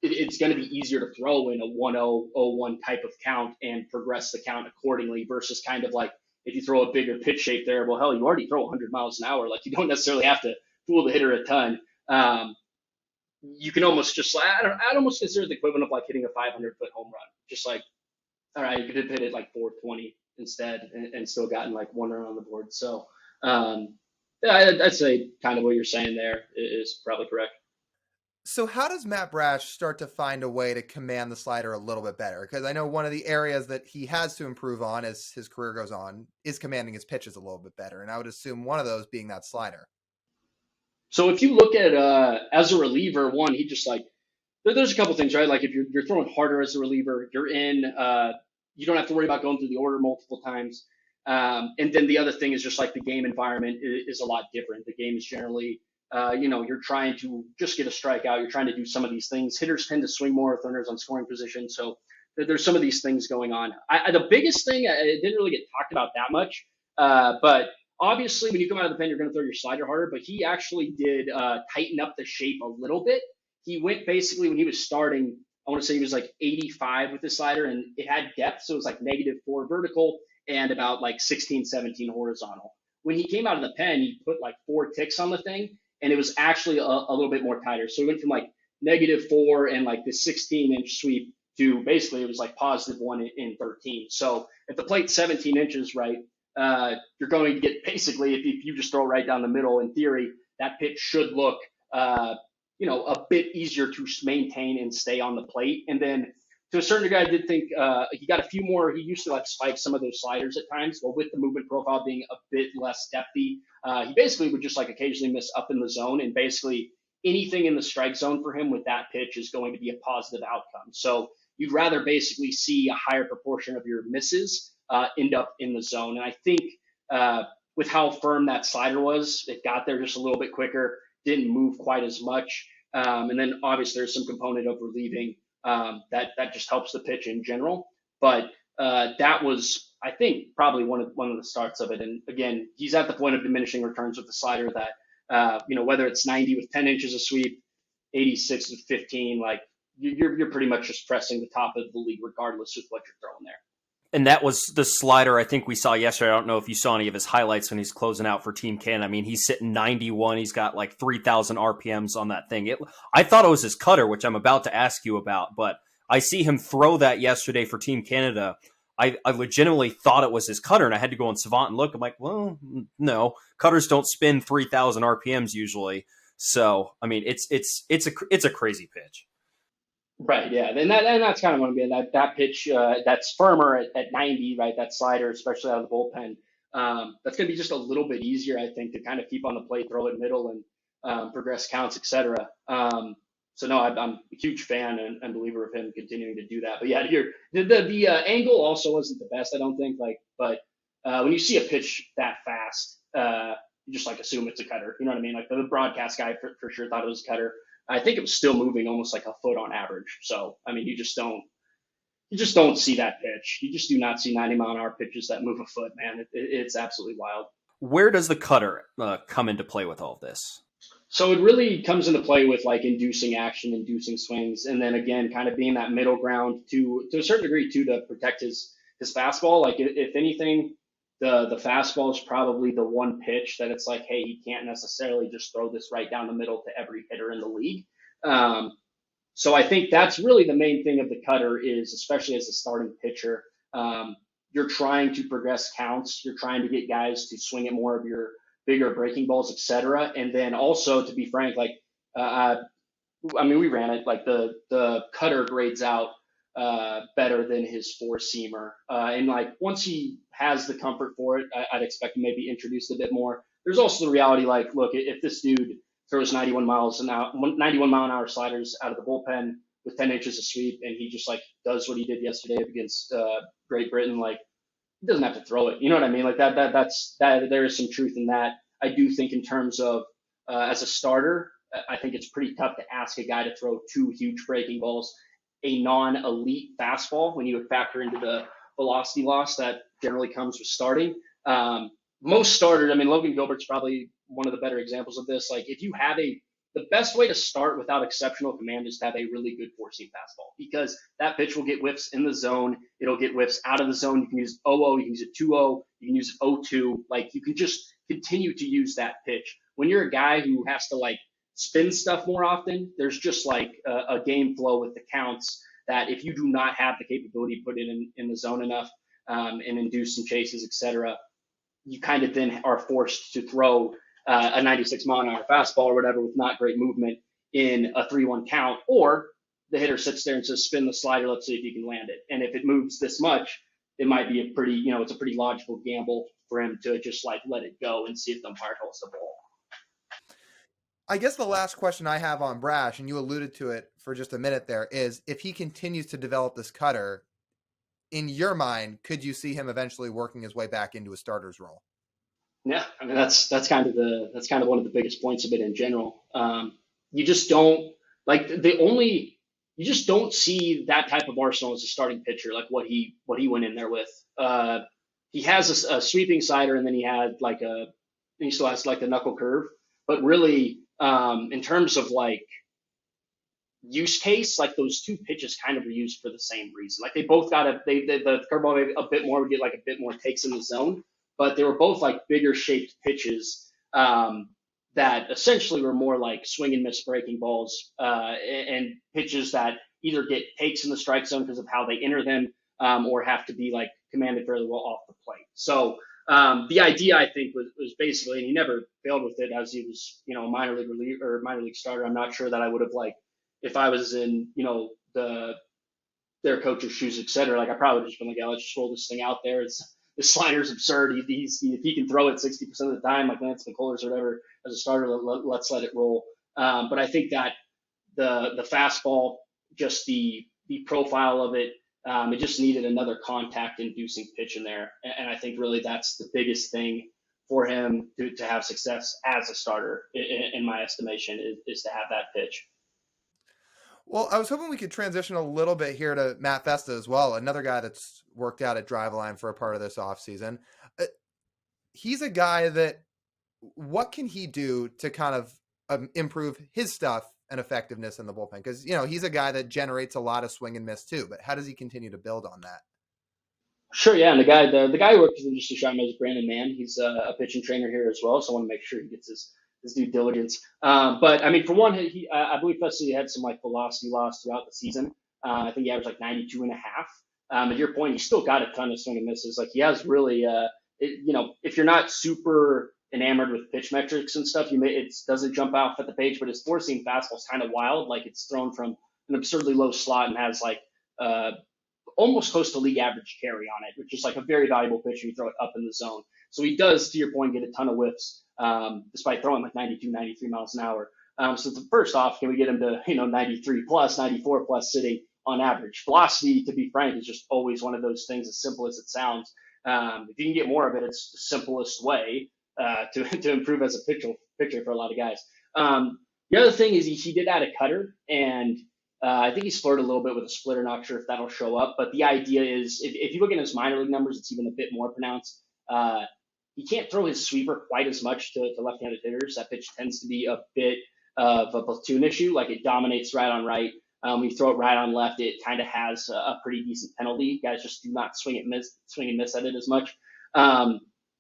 it's going to be easier to throw in a 1-0-0-1 type of count and progress the count accordingly versus kind of like if you throw a bigger pitch shape there, well, hell, you already throw 100 miles an hour. Like you don't necessarily have to fool the hitter a ton. You can almost just like, I'd almost consider the equivalent of like hitting a 500-foot home run. Just like, all right, you could have hit it like 420 instead and still gotten like one run on the board. So yeah, I'd say kind of what you're saying there is probably correct. So how does Matt Brash start to find a way to command the slider a little bit better? Because I know one of the areas that he has to improve on as his career goes on is commanding his pitches a little bit better. And I would assume one of those being that slider. So if you look at as a reliever, one, he just like, there's a couple things, right? Like if you're throwing harder as a reliever, you're in, you don't have to worry about going through the order multiple times. And then the other thing is just like the game environment is a lot different. The game is generally, you're trying to just get a strikeout. You're trying to do some of these things. Hitters tend to swing more with runners on scoring position. So there's some of these things going on. The biggest thing, it didn't really get talked about that much, but obviously when you come out of the pen, you're going to throw your slider harder, but he actually did tighten up the shape a little bit. He went basically when he was starting, I want to say he was like 85 with the slider and it had depth. So it was like -4 vertical and about like 16, 17 horizontal. When he came out of the pen, he put like 4 ticks on the thing and it was actually a little bit more tighter. So he went from like -4 and like the 16-inch sweep to basically it was like +1 in 13. So if the plate's 17 inches, right, you're going to get basically, if you just throw it right down the middle, in theory, that pitch should look, a bit easier to maintain and stay on the plate. And then to a certain degree, I did think he got a few more. He used to like spike some of those sliders at times, but with the movement profile being a bit less depthy, he basically would just like occasionally miss up in the zone. And basically anything in the strike zone for him with that pitch is going to be a positive outcome. So you'd rather basically see a higher proportion of your misses end up in the zone. And I think with how firm that slider was, it got there just a little bit quicker, didn't move quite as much. And then obviously there's some component of relieving that just helps the pitch in general. But that was, I think, probably one of the starts of it. And again, he's at the point of diminishing returns with the slider that, whether it's 90 with 10 inches of sweep, 86 with 15, like you're pretty much just pressing the top of the league regardless of what you're throwing there. And that was the slider I think we saw yesterday. I don't know if you saw any of his highlights when he's closing out for Team Canada. I mean, he's sitting 91. He's got like 3,000 RPMs on that thing. I thought it was his cutter, which I'm about to ask you about, but I see him throw that yesterday for Team Canada. I legitimately thought it was his cutter, and I had to go on Savant and look. I'm like, well, no, cutters don't spin 3,000 RPMs usually. So, I mean, it's a crazy pitch. Right, yeah, and that's kind of what I'm getting at. That pitch that's firmer at 90, right? That slider, especially out of the bullpen, that's going to be just a little bit easier, I think, to kind of keep on the plate, throw it middle, and progress counts, etc. So no, I'm a huge fan and believer of him continuing to do that. But yeah, the angle also wasn't the best, I don't think. But when you see a pitch that fast, you just like assume it's a cutter. You know what I mean? Like the broadcast guy for sure thought it was a cutter. I think it was still moving almost like a foot on average. So, I mean, you just don't see that pitch. You just do not see 90-mile-an-hour pitches that move a foot, man. It's absolutely wild. Where does the cutter come into play with all of this? So it really comes into play with like inducing action, inducing swings, and then again, kind of being that middle ground to a certain degree too to protect his fastball. Like if anything, the fastball is probably the one pitch that it's like, hey, he can't necessarily just throw this right down the middle to every hitter in the league. So I think that's really the main thing of the cutter is, especially as a starting pitcher, you're trying to progress counts. You're trying to get guys to swing at more of your bigger breaking balls, et cetera. And then also, to be frank, like, we ran it, like the cutter grades out better than his four-seamer. And like once he has the comfort for it, I'd expect to maybe introduce it a bit more. There's also the reality, like, look, if this dude throws 91 mile-an-hour sliders out of the bullpen with 10 inches of sweep, and he just like does what he did yesterday against Great Britain, like he doesn't have to throw it. You know what I mean? Like that's there is some truth in that. I do think in terms of as a starter, I think it's pretty tough to ask a guy to throw two huge breaking balls, a non-elite fastball when you would factor into the velocity loss that generally comes with starting. Most starters, I mean, Logan Gilbert's probably one of the better examples of this. Like if you have a the best way to start without exceptional command is to have a really good four-seam fastball, because that pitch will get whiffs in the zone. It'll get whiffs out of the zone. You can use 0-0, you can use it 2-0, you can use it 0-2. Like, you can just continue to use that pitch. When you're a guy who has to like spin stuff more often, there's just like a game flow with the counts that if you do not have the capability to put it in the zone enough, and induce some chases, etc., you kind of then are forced to throw a 96 mile an hour fastball or whatever with not great movement in a 3-1 count, or the hitter sits there and says, spin the slider, let's see if you can land it. And if it moves this much, it might be a pretty, it's a pretty logical gamble for him to just like let it go and see if the umpire holds the ball. I guess the last question I have on Brash, and you alluded to it for just a minute there, is if he continues to develop this cutter, in your mind, could you see him eventually working his way back into a starter's role? Yeah, I mean that's kind of one of the biggest points of it in general. You just don't you just don't see that type of arsenal as a starting pitcher, like what he went in there with. He has a sweeping slider, and then he still has like the knuckle curve, but really in terms of like use case, like those two pitches kind of were used for the same reason. Like they both got the curveball maybe a bit more would get like a bit more takes in the zone, but they were both like bigger shaped pitches that essentially were more like swing and miss breaking balls and pitches that either get takes in the strike zone because of how they enter them or have to be like commanded fairly well off the plate. So the idea, I think, was basically, and he never failed with it as he was, a minor league reliever or minor league starter. I'm not sure that I would have like, if I was in, their coach's shoes, et cetera, like I probably would have just been like, yeah, let's just roll this thing out there. The slider's absurd. If he can throw it 60% of the time, like Lance McCullers or whatever, as a starter, let's let it roll. But I think that the fastball, just the profile of it, it just needed another contact-inducing pitch in there. And I think really that's the biggest thing for him to have success as a starter, in my estimation, is to have that pitch. Well, I was hoping we could transition a little bit here to Matt Festa as well, another guy that's worked out at Driveline for a part of this offseason. He's a guy that, what can he do to kind of improve his stuff and effectiveness in the bullpen? Because, he's a guy that generates a lot of swing and miss too, but how does he continue to build on that? Sure, yeah, and the guy who works with him just to shout him is Brandon Mann. He's a pitching trainer here as well, so I want to make sure he gets his due diligence. But I mean, for one, I believe Festa had some like velocity loss throughout the season. I think he averaged like 92.5. At your point, he's still got a ton of swing and misses. Like he has really, if you're not super enamored with pitch metrics and stuff, it doesn't jump out at the page, but his four-seam fastball is kind of wild. Like it's thrown from an absurdly low slot and has like almost close to league average carry on it, which is like a very valuable pitch when you throw it up in the zone. So he does, to your point, get a ton of whiffs, despite throwing like 92, 93 miles an hour. So first off, can we get him to, 93 plus, 94 plus sitting on average? Velocity, to be frank, is just always one of those things, as simple as it sounds. If you can get more of it, it's the simplest way to improve as a pitcher for a lot of guys. The other thing is he did add a cutter, and I think he's flirted a little bit with a splitter. Not sure if that'll show up, but the idea is if you look at his minor league numbers, it's even a bit more pronounced. He can't throw his sweeper quite as much to left-handed hitters. That pitch tends to be a bit of a platoon issue. Like it dominates right on right. When you throw it right on left, it kind of has a pretty decent penalty. Guys just do not swing and miss at it as much.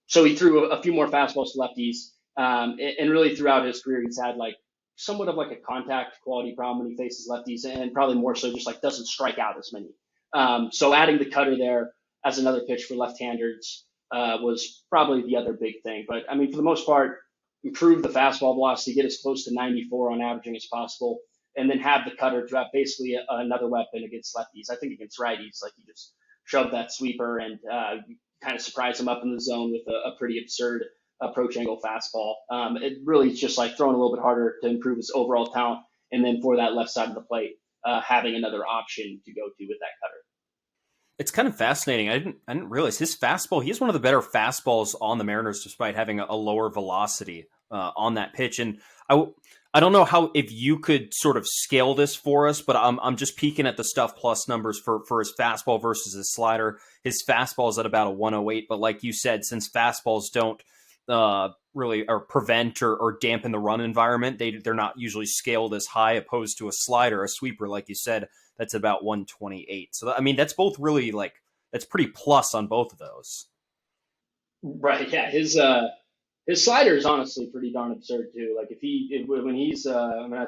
So he threw a few more fastballs to lefties. And really throughout his career, he's had like somewhat of like a contact quality problem when he faces lefties, and probably more so just like doesn't strike out as many. So adding the cutter there as another pitch for left-handers was probably the other big thing. But I mean, for the most part, improve the fastball velocity, get as close to 94 on averaging as possible, and then have the cutter drop basically another weapon against lefties. I think against righties, like you just shove that sweeper and kind of surprise them up in the zone with a pretty absurd approach angle fastball. It really is just like throwing a little bit harder to improve his overall talent. And then for that left side of the plate, having another option to go to with that cutter. It's kind of fascinating. I didn't realize his fastball. He has one of the better fastballs on the Mariners, despite having a lower velocity on that pitch. And I don't know if you could sort of scale this for us, but I'm just peeking at the Stuff Plus numbers for his fastball versus his slider. His fastball is at about a 108, but like you said, since fastballs don't really or prevent or dampen the run environment. They're not usually scaled as high, opposed to a slider, a sweeper, like you said, that's about 128. So I mean, that's both really like that's pretty plus on both of those. Right. Yeah. His slider is honestly pretty darn absurd too. Like when he's I mean, I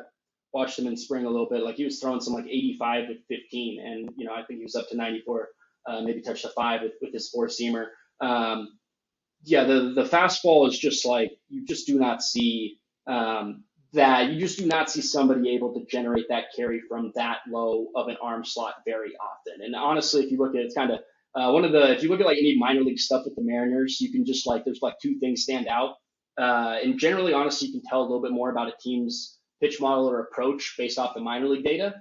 watched him in spring a little bit. Like he was throwing some like 85 with 15, and I think he was up to 94, maybe touched a five with his four seamer. Yeah, the fastball is just like you just do not see that. You just do not see somebody able to generate that carry from that low of an arm slot very often. And honestly, if you look at it, it's kind of if you look at like any minor league stuff with the Mariners, you can just like there's like two things stand out. And generally, honestly, you can tell a little bit more about a team's pitch model or approach based off the minor league data.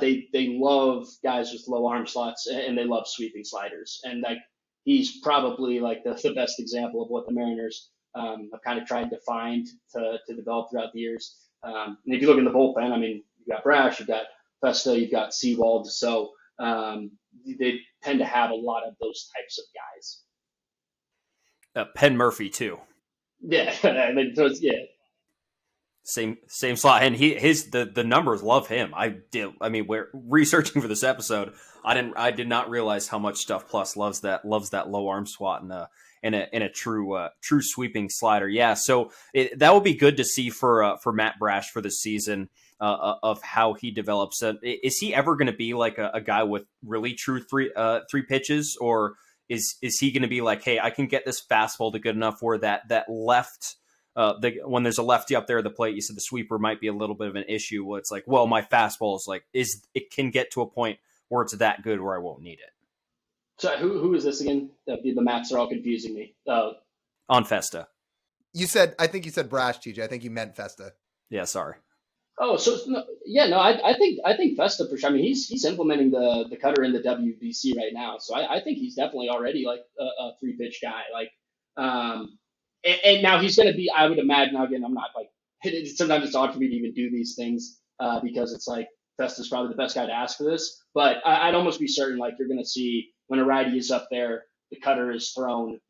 They love guys with low arm slots, and they love sweeping sliders. And like he's probably like the best example of what the Mariners have kind of tried to find to develop throughout the years. And if you look in the bullpen, I mean, you've got Brash, you've got Festa, you've got Seawald. So they tend to have a lot of those types of guys. Penn Murphy too. Yeah, I mean, so yeah. Same slot, and the numbers love him. I mean, we're researching for this episode. I did not realize how much Stuff Plus loves that low arm swat in a true sweeping slider. Yeah, so that would be good to see for Matt Brash for this season of how he develops. Is he ever going to be like a guy with really true three pitches, or is he going to be like, hey, I can get this fastball to good enough where that left. When there's a lefty up there at the plate, you said the sweeper might be a little bit of an issue. Where it's like, well, my fastball is like, it can get to a point where it's that good where I won't need it. So who is this again? The maps are all confusing me. On Festa. I think you said Brash, TJ. I think you meant Festa. Yeah, sorry. Oh, so yeah, no, I think Festa for sure. I mean, he's implementing the cutter in the WBC right now, so I think he's definitely already like a three pitch guy. Like, and now he's going to be, I would imagine, now again, I'm not like, sometimes it's odd for me to even do these things because it's like Festa's probably the best guy to ask for this. But I'd almost be certain like you're going to see when a righty is up there, the cutter is thrown,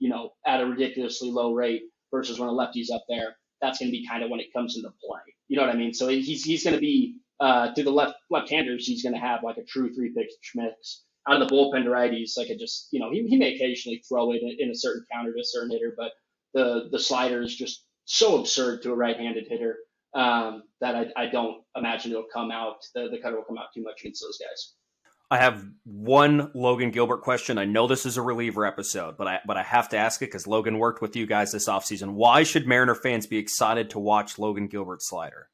at a ridiculously low rate versus when a lefty's up there. That's going to be kind of when it comes into play. You know what I mean? So he's going to be to the left-handers, he's going to have like a true three-pitch mix. Out of the bullpen to righties, like he may occasionally throw it in a certain counter to a certain hitter, but the slider is just so absurd to a right-handed hitter that I don't imagine it'll come out. The cutter will come out too much against those guys. I have one Logan Gilbert question. I know this is a reliever episode, but I have to ask it because Logan worked with you guys this offseason. Why should Mariner fans be excited to watch Logan Gilbert's splitter?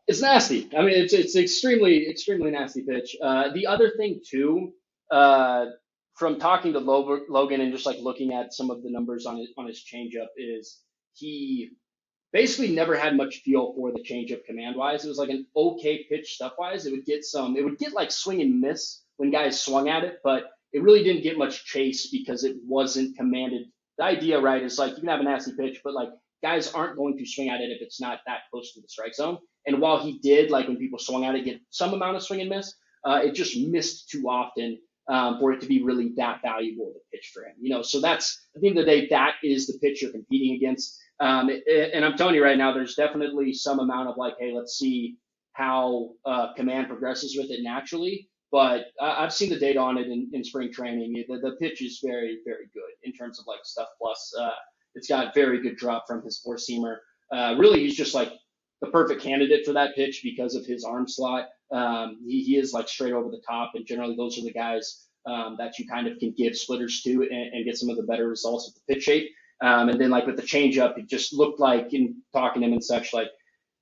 It's nasty. I mean, it's extremely, extremely nasty pitch. The other thing too, from talking to Logan and just like looking at some of the numbers on his changeup, is he basically never had much feel for the changeup command wise. It was like an okay pitch stuff wise. It would get like swing and miss when guys swung at it, but it really didn't get much chase because it wasn't commanded. The idea, right, is like you can have a nasty pitch, but like guys aren't going to swing at it if it's not that close to the strike zone. And while he did, like when people swung at it, get some amount of swing and miss, it just missed too often for it to be really that valuable of a pitch for him. So that's, at the end of the day, that is the pitch you're competing against. And I'm telling you right now, there's definitely some amount of like, hey, let's see how command progresses with it naturally. But I've seen the data on it in spring training. The pitch is very, very good in terms of like stuff plus. It's got very good drop from his four seamer. Really, he's just like the perfect candidate for that pitch because of his arm slot. He is like straight over the top, and generally those are the guys that you kind of can give splitters to and get some of the better results with the pitch shape. And then like with the changeup, it just looked like in talking to him and such, like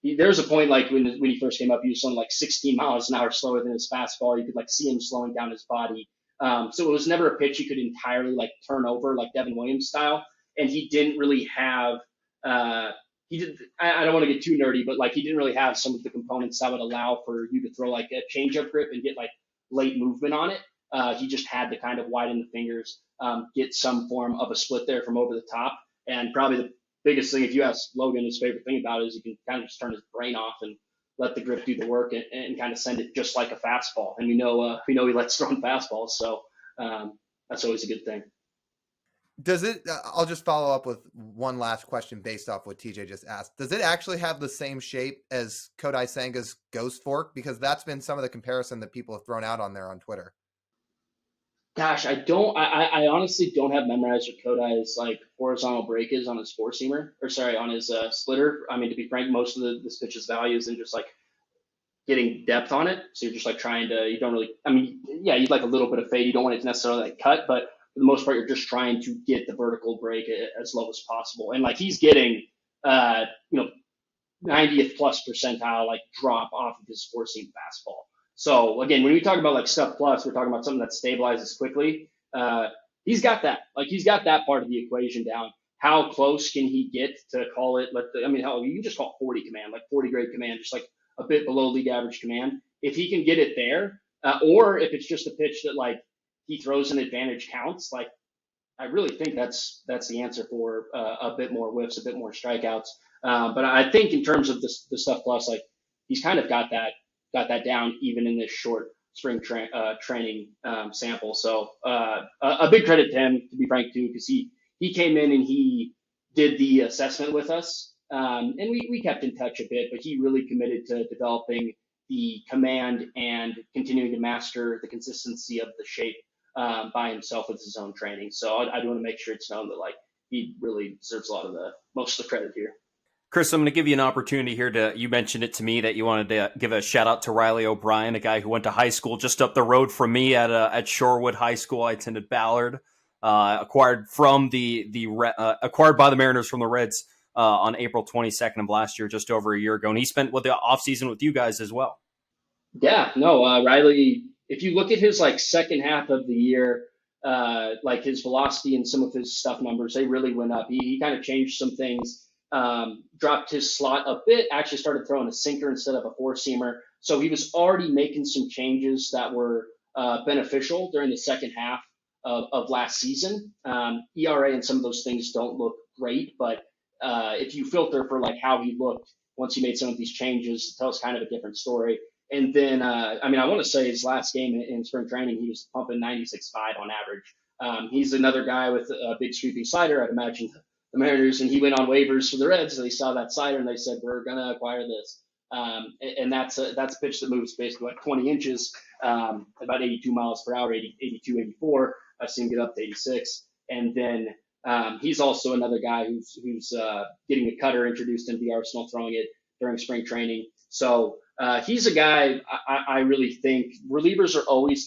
there's a point like when he first came up, he was something like 16 miles an hour slower than his fastball. You could like see him slowing down his body. So it was never a pitch he could entirely like turn over like Devin Williams style. And he didn't really have, I don't want to get too nerdy, but like he didn't really have some of the components that would allow for you to throw like a changeup grip and get like late movement on it. He just had to kind of widen the fingers, get some form of a split there from over the top. And probably the biggest thing, if you ask Logan, his favorite thing about it is he can kind of just turn his brain off and let the grip do the work and kind of send it just like a fastball. And we know he likes throwing fastballs. So That's always a good thing. Does it, I'll just follow up with one last question based off what TJ just asked. Does it actually have the same shape as Kodai Senga's Ghost Fork? Because that's been some of the comparison that people have thrown out on there on Twitter. Gosh, I honestly don't have memorized what Kodai's like horizontal break is on his four seamer, or sorry, on his splitter. I mean, to be frank, most of this pitch's value is in just like getting depth on it. So you're just like trying to, you don't really, I mean, yeah, you'd like a little bit of fade. You don't want it to necessarily like cut, but for the most part, you're just trying to get the vertical break as low as possible. And like he's getting, you know, 90th plus percentile like drop off of his four seam fastball. So again, when we talk about like stuff plus, we're talking about something that stabilizes quickly. He's got that. Like he's got that part of the equation down. How close can he get to call it? Hell, you can just call it 40 command, like 40 grade command, just like a bit below league average command. If he can get it there, or if it's just a pitch that like he throws an advantage counts, like I really think that's the answer for a bit more whiffs, a bit more strikeouts. But I think in terms of the stuff plus, like he's kind of got that down even in this short spring training sample. So a big credit to him, to be frank, too, because he came in and he did the assessment with us, and we kept in touch a bit, but he really committed to developing the command and continuing to master the consistency of the shape by himself with his own training. So I do want to make sure it's known that like he really deserves most of the credit here. Chris, I'm going to give you an opportunity here you mentioned it to me that you wanted to give a shout out to Riley O'Brien, a guy who went to high school just up the road from me at Shorewood High School. I attended Ballard, acquired by the Mariners from the Reds on April 22nd of last year, just over a year ago. And he spent the offseason with you guys as well. Yeah, no, Riley, if you look at his like second half of the year, like his velocity and some of his stuff numbers, they really went up. He kind of changed some things. Dropped his slot a bit, actually started throwing a sinker instead of a four-seamer. So he was already making some changes that were beneficial during the second half of last season. ERA and some of those things don't look great, but if you filter for like how he looked once he made some of these changes, it tells kind of a different story. And then, I want to say his last game in spring training, he was pumping 96.5 on average. He's another guy with a big sweeping slider. I'd imagine the Mariners, and he went on waivers for the Reds, so they saw that slider and they said, we're going to acquire this. And that's a pitch that moves basically like 20 inches, about 82 miles per hour, 82, 84. I've seen him get up to 86. And then he's also another guy who's getting a cutter introduced into the arsenal, throwing it during spring training. So he's a guy I really think relievers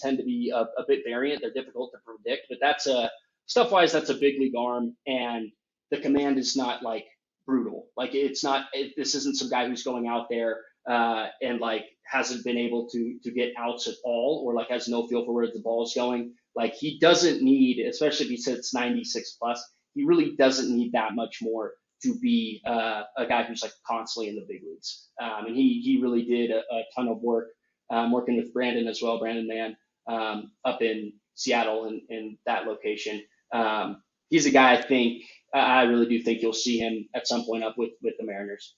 tend to be a bit variant. They're difficult to predict, but stuff-wise, that's a big league arm, and the command is not like brutal. Like this isn't some guy who's going out there and like hasn't been able to get outs at all, or like has no feel for where the ball is going. Like he doesn't need, especially if he sits 96 plus, he really doesn't need that much more to be a guy who's like constantly in the big leagues. And he really did a ton of work working with Brandon as well, Brandon Mann, up in Seattle and that location. He's a guy I really do think you'll see him at some point up with the Mariners.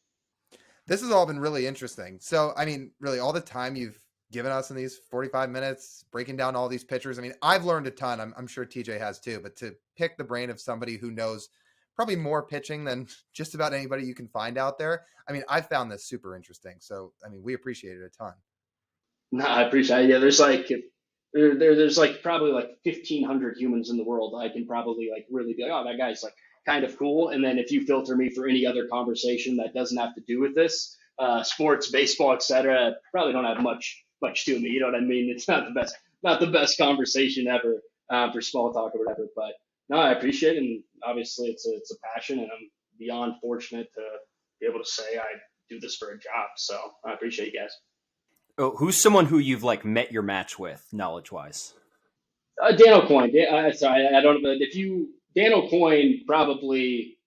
This has all been really interesting. So, really all the time you've given us in these 45 minutes, breaking down all these pitchers. I've learned a ton. I'm sure TJ has too, but to pick the brain of somebody who knows probably more pitching than just about anybody you can find out there. I found this super interesting. So, we appreciate it a ton. No, I appreciate it. Yeah, there's like probably like 1,500 humans in the world. I can probably like really be like, oh, that guy's like kind of cool. And then if you filter me for any other conversation that doesn't have to do with this, sports, baseball, etc., probably don't have much to me. You know what I mean? It's not the best conversation ever for small talk or whatever. But no, I appreciate it, and obviously it's a passion, and I'm beyond fortunate to be able to say I do this for a job. So I appreciate you guys. Oh, who's someone who you've like met your match with, knowledge-wise? Dan O'Coin. Sorry, I don't know. Dan O'Coin probably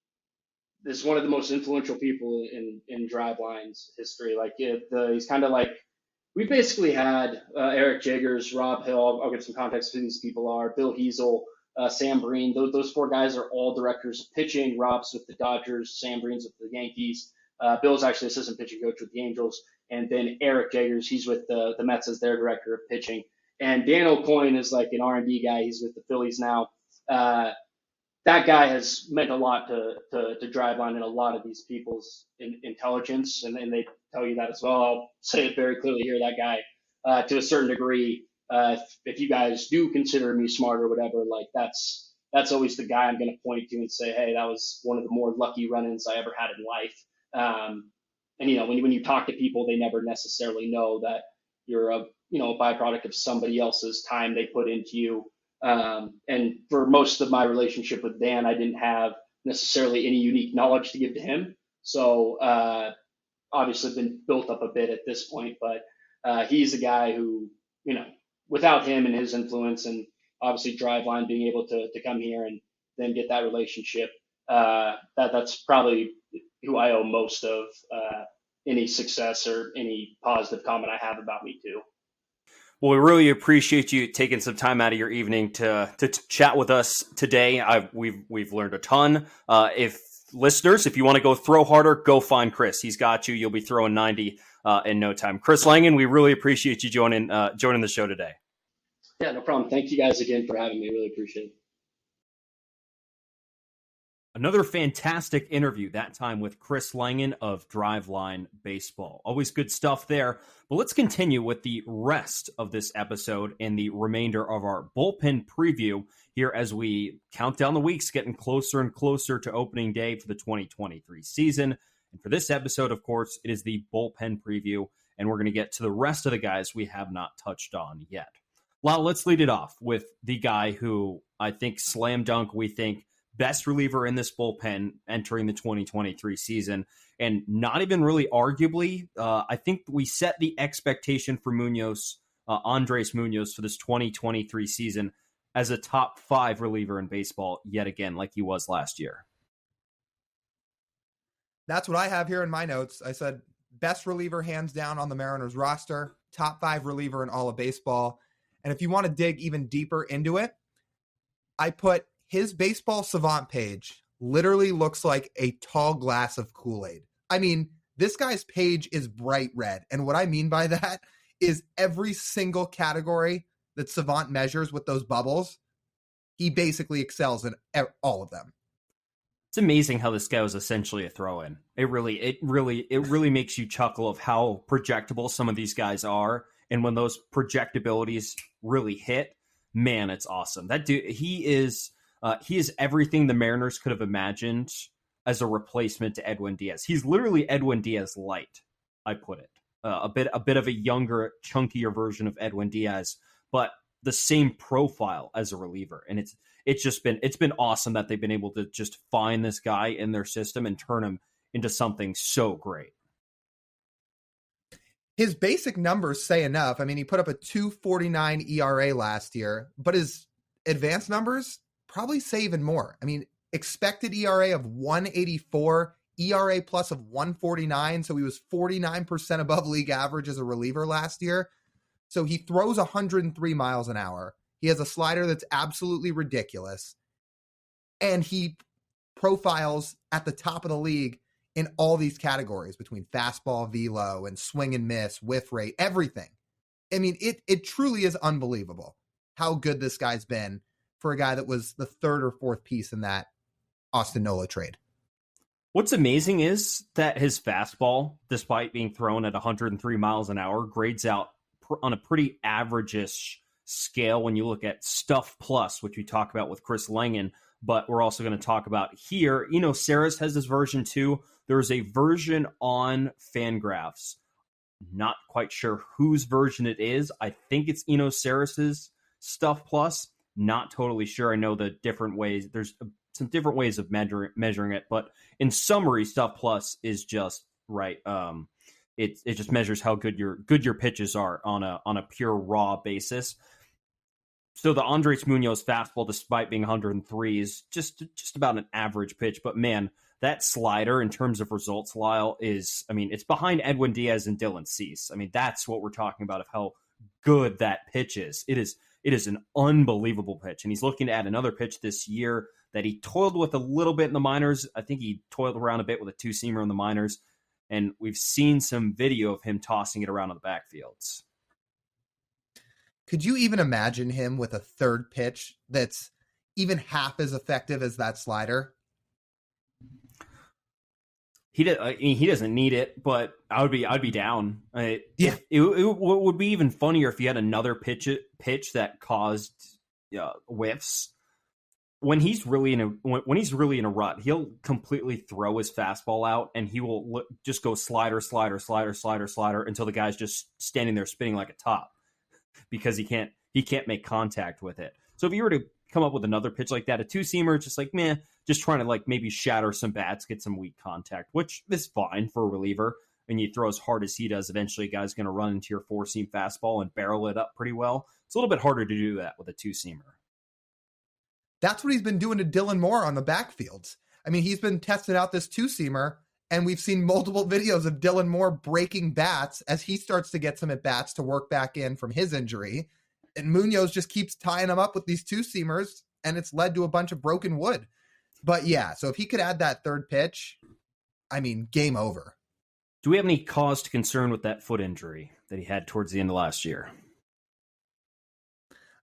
is one of the most influential people in Driveline's history. Like he's kind of like, we basically had Eric Jiggers, Rob Hill. I'll get some context who these people are. Bill Hiesel, Sam Breen. Those four guys are all directors of pitching. Rob's with the Dodgers. Sam Breen's with the Yankees. Bill's actually assistant pitching coach with the Angels. And then Eric Jiggers, he's with the Mets as their director of pitching. And Dan O'Coin is like an R&D guy. He's with the Phillies now. That guy has meant a lot to Driveline and a lot of these people's intelligence, and they tell you that as well. I'll say it very clearly here. That guy, to a certain degree, if you guys do consider me smart or whatever, like that's always the guy I'm going to point to and say, hey, that was one of the more lucky run-ins I ever had in life. And when you talk to people, they never necessarily know that you're a byproduct of somebody else's time they put into you. And for most of my relationship with Dan, I didn't have necessarily any unique knowledge to give to him. So obviously been built up a bit at this point, but he's a guy who, without him and his influence and obviously Driveline being able to come here and then get that relationship, that's probably who I owe most of any success or any positive comment I have about me too. Well, we really appreciate you taking some time out of your evening to chat with us today. We've learned a ton. If you want to go throw harder, go find Chris. He's got you. You'll be throwing 90 in no time. Chris Langin, we really appreciate you joining the show today. Yeah, no problem. Thank you guys again for having me. Really appreciate it. Another fantastic interview, that time with Chris Langin of Driveline Baseball. Always good stuff there. But let's continue with the rest of this episode and the remainder of our bullpen preview here as we count down the weeks, getting closer and closer to opening day for the 2023 season. And for this episode, of course, it is the bullpen preview, and we're going to get to the rest of the guys we have not touched on yet. Well, let's lead it off with the guy who I think slam dunk, we think, best reliever in this bullpen entering the 2023 season, and not even really arguably. I think we set the expectation for Munoz, Andres Munoz, for this 2023 season as a top 5 reliever in baseball yet again, like he was last year. That's what I have here in my notes. I said best reliever hands down on the Mariners roster, top 5 reliever in all of baseball. And if you want to dig even deeper into it, I put his baseball savant page literally looks like a tall glass of Kool-Aid. I mean, this guy's page is bright red. And what I mean by that is every single category that savant measures with those bubbles, he basically excels in all of them. It's amazing how this guy was essentially a throw-in. It really makes you chuckle of how projectable some of these guys are. And when those projectabilities really hit, man, it's awesome. That dude, he is everything the Mariners could have imagined as a replacement to Edwin Diaz. He's literally Edwin Diaz light, I put it. A bit of a younger, chunkier version of Edwin Diaz, but the same profile as a reliever. And it's been awesome that they've been able to just find this guy in their system and turn him into something so great. His basic numbers say enough. I mean, he put up a 2.49 ERA last year, but his advanced numbers probably say even more. I mean, expected ERA of 1.84, ERA plus of 1.49. So he was 49% above league average as a reliever last year. So he throws 103 miles an hour. He has a slider that's absolutely ridiculous. And he profiles at the top of the league in all these categories between fastball, velo, and swing and miss, whiff rate, everything. I mean, it truly is unbelievable how good this guy's been for a guy that was the 3rd or 4th piece in that Austin Nola trade. What's amazing is that his fastball, despite being thrown at 103 miles an hour, grades out on a pretty average-ish scale when you look at Stuff Plus, which we talk about with Chris Langin, but we're also going to talk about here. Saris has this version too. There's a version on Fangraphs. Not quite sure whose version it is. I think it's Saris's Stuff Plus. Not totally sure. I know the different ways. There's some different ways of measuring it, but in summary, Stuff Plus is just right. It just measures how good your pitches are on a pure raw basis. So the Andres Munoz fastball, despite being 103, is just about an average pitch. But man, that slider in terms of results, Lyle, it's behind Edwin Diaz and Dylan Cease. I mean, that's what we're talking about of how good that pitch is. It is an unbelievable pitch. And he's looking to add another pitch this year that he toiled with a little bit in the minors. I think he toiled around a bit with a 2-seamer in the minors. And we've seen some video of him tossing it around in the backfields. Could you even imagine him with a third pitch that's even half as effective as that slider? He doesn't need it, but I'd be down. Yeah. It would be even funnier if he had another pitch that caused whiffs. When he's really in a rut, he'll completely throw his fastball out, and he will just go slider until the guy's just standing there spinning like a top because he can't make contact with it. So if you were to come up with another pitch like that, a two-seamer, just like meh, just trying to like maybe shatter some bats, get some weak contact, which is fine for a reliever. And you throw as hard as he does, eventually a guy's going to run into your four-seam fastball and barrel it up pretty well. It's a little bit harder to do that with a two-seamer. That's what he's been doing to Dylan Moore on the backfields. I mean, he's been testing out this two-seamer, and we've seen multiple videos of Dylan Moore breaking bats as he starts to get some at-bats to work back in from his injury. And Munoz just keeps tying him up with these two-seamers, and it's led to a bunch of broken wood. But yeah, so if he could add that third pitch, I mean, game over. Do we have any cause to concern with that foot injury that he had towards the end of last year?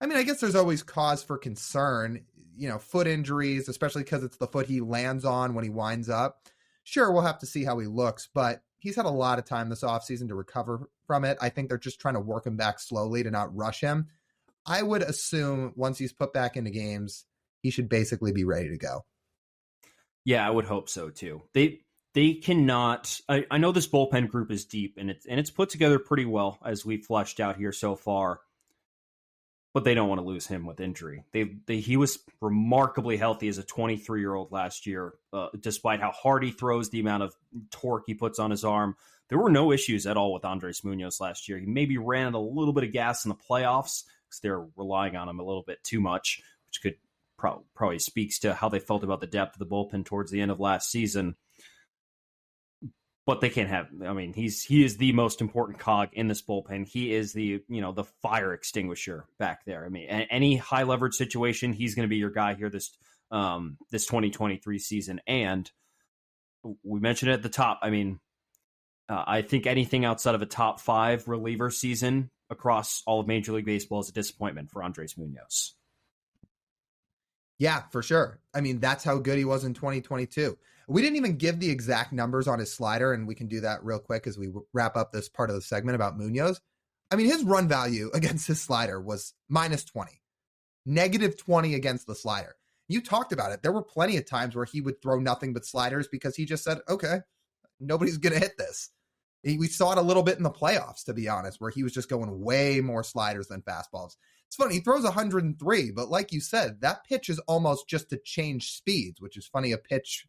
I mean, I guess there's always cause for concern. You know, foot injuries, especially because it's the foot he lands on when he winds up. Sure, we'll have to see how he looks, but he's had a lot of time this offseason to recover from it. I think they're just trying to work him back slowly to not rush him. I would assume once he's put back into games, he should basically be ready to go. Yeah, I would hope so too. They cannot. I know this bullpen group is deep and it's put together pretty well as we've fleshed out here so far. But they don't want to lose him with injury. He was remarkably healthy as a 23-year-old last year, despite how hard he throws, the amount of torque he puts on his arm. There were no issues at all with Andres Munoz last year. He maybe ran out a little bit of gas in the playoffs because they're relying on him a little bit too much, which could probably speaks to how they felt about the depth of the bullpen towards the end of last season. But they can't have. I mean, he is the most important cog in this bullpen. He is the fire extinguisher back there. I mean, any high leverage situation, he's going to be your guy here this 2023 season. And we mentioned it at the top. I mean, I think anything outside of a top 5 reliever season across all of Major League Baseball is a disappointment for Andres Munoz. Yeah, for sure. I mean, that's how good he was in 2022. We didn't even give the exact numbers on his slider, and we can do that real quick as we wrap up this part of the segment about Munoz. I mean, his run value against his slider was -20, -20 against the slider. You talked about it. There were plenty of times where he would throw nothing but sliders because he just said, okay, nobody's going to hit this. We saw it a little bit in the playoffs, to be honest, where he was just going way more sliders than fastballs. It's funny, he throws 103, but like you said, that pitch is almost just to change speeds, which is funny, a pitch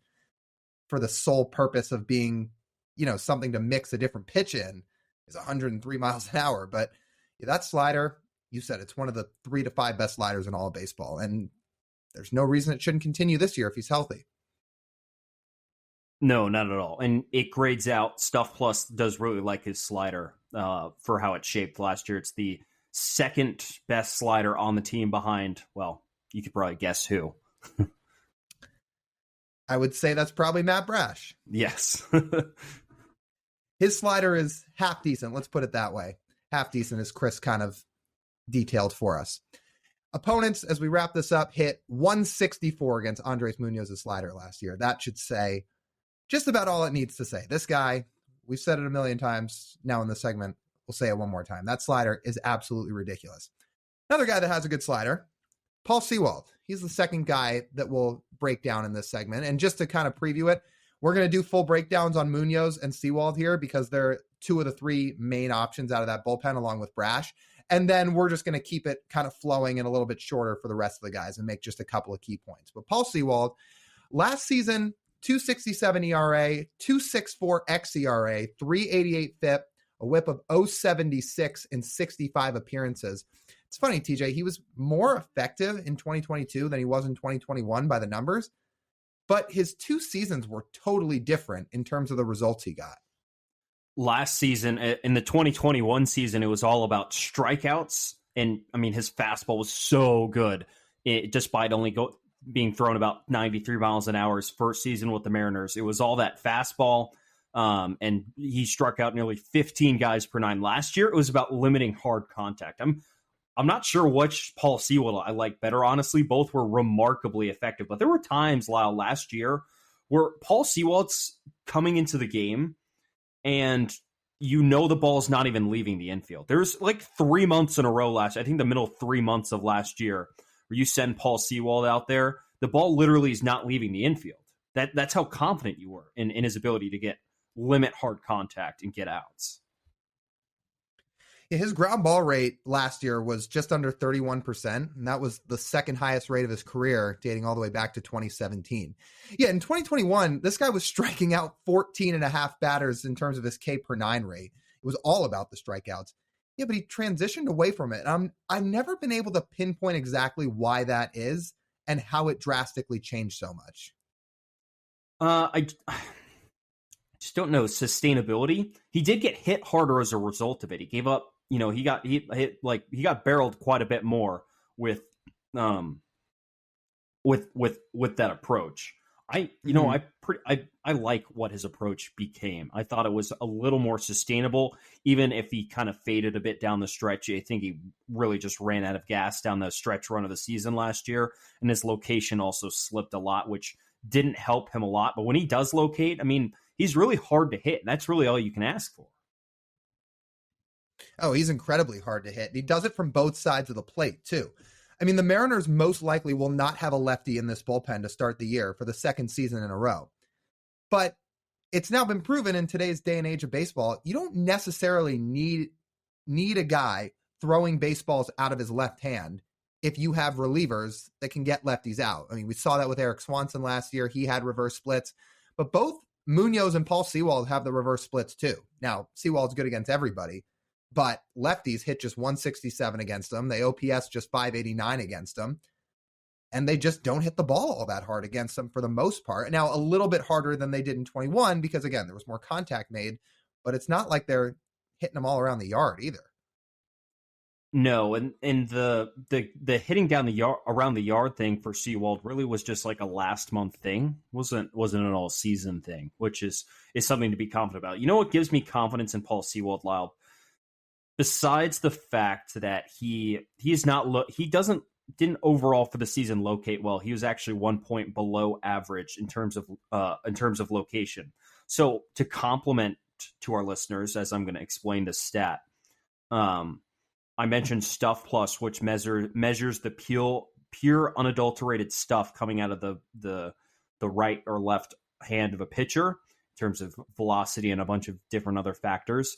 for the sole purpose of being, something to mix a different pitch in is 103 miles an hour. But that slider, you said it's one of the 3 to 5 best sliders in all of baseball. And there's no reason it shouldn't continue this year if he's healthy. No, not at all. And it grades out. Stuff Plus does really like his slider for how it's shaped last year. It's the second best slider on the team behind, well, you could probably guess who. I would say that's probably Matt Brash. Yes. His slider is half decent. Let's put it that way. Half decent, as Chris kind of detailed for us. Opponents, as we wrap this up, hit 164 against Andres Munoz's slider last year. That should say just about all it needs to say. This guy, we've said it a million times now in this segment. We'll say it one more time. That slider is absolutely ridiculous. Another guy that has a good slider, Paul Sewald. He's the second guy that we'll break down in this segment. And just to kind of preview it, we're going to do full breakdowns on Munoz and Sewald here because they're 2 of the 3 main options out of that bullpen along with Brash. And then we're just going to keep it kind of flowing and a little bit shorter for the rest of the guys and make just a couple of key points. But Paul Sewald, last season, 2.67 ERA, 2.64 xERA, 3.88 FIP, a whip of 0.76 in 65 appearances. It's funny, TJ, he was more effective in 2022 than he was in 2021 by the numbers, but his 2 seasons were totally different in terms of the results he got. Last season, in the 2021 season, it was all about strikeouts. And I mean, his fastball was so good, despite only being thrown about 93 miles an hour his first season with the Mariners. It was all that fastball. And he struck out nearly 15 guys per 9. Last year, it was about limiting hard contact. I'm not sure which Paul Sewell I like better, honestly. Both were remarkably effective. But there were times, Lyle, last year where Paul Sewell's coming into the game and the ball's not even leaving the infield. There's like 3 months in a row I think the middle 3 months of last year, where you send Paul Sewell out there, the ball literally is not leaving the infield. That's how confident you were in his ability to limit hard contact and get outs. Yeah, his ground ball rate last year was just under 31%, and that was the second highest rate of his career, dating all the way back to 2017. Yeah, in 2021, this guy was striking out 14 and a half batters in terms of his K per 9 rate. It was all about the strikeouts. Yeah, but he transitioned away from it. I've never been able to pinpoint exactly why that is and how it drastically changed so much. I just don't know sustainability. He did get hit harder as a result of it. He gave up. He got barreled quite a bit more with that approach. I like what his approach became. I thought it was a little more sustainable, even if he kind of faded a bit down the stretch. I think he really just ran out of gas down the stretch run of the season last year, and his location also slipped a lot, which didn't help him a lot. But when he does locate, I mean, he's really hard to hit, and that's really all you can ask for. Oh, he's incredibly hard to hit. He does it from both sides of the plate, too. I mean, the Mariners most likely will not have a lefty in this bullpen to start the year for the second season in a row. But it's now been proven in today's day and age of baseball, you don't necessarily need a guy throwing baseballs out of his left hand if you have relievers that can get lefties out. I mean, we saw that with Eric Swanson last year. He had reverse splits. But both Munoz and Paul Sewald have the reverse splits, too. Now, Sewald's good against everybody, but lefties hit just 167 against them. They OPS just 589 against them. And they just don't hit the ball all that hard against them for the most part. Now, a little bit harder than they did in 21 because, again, there was more contact made. But it's not like they're hitting them all around the yard either. No, and the hitting down the yard around the yard thing for Sewald really was just like a last month thing. wasn't an all season thing, which is something to be confident about. You know what gives me confidence in Paul Sewald, Lyle? Besides the fact that didn't overall for the season locate well. He was actually 1 point below average in terms of location. So to complement to our listeners, as I'm going to explain the stat, I mentioned Stuff Plus, which measures the pure unadulterated stuff coming out of the right or left hand of a pitcher in terms of velocity and a bunch of different other factors.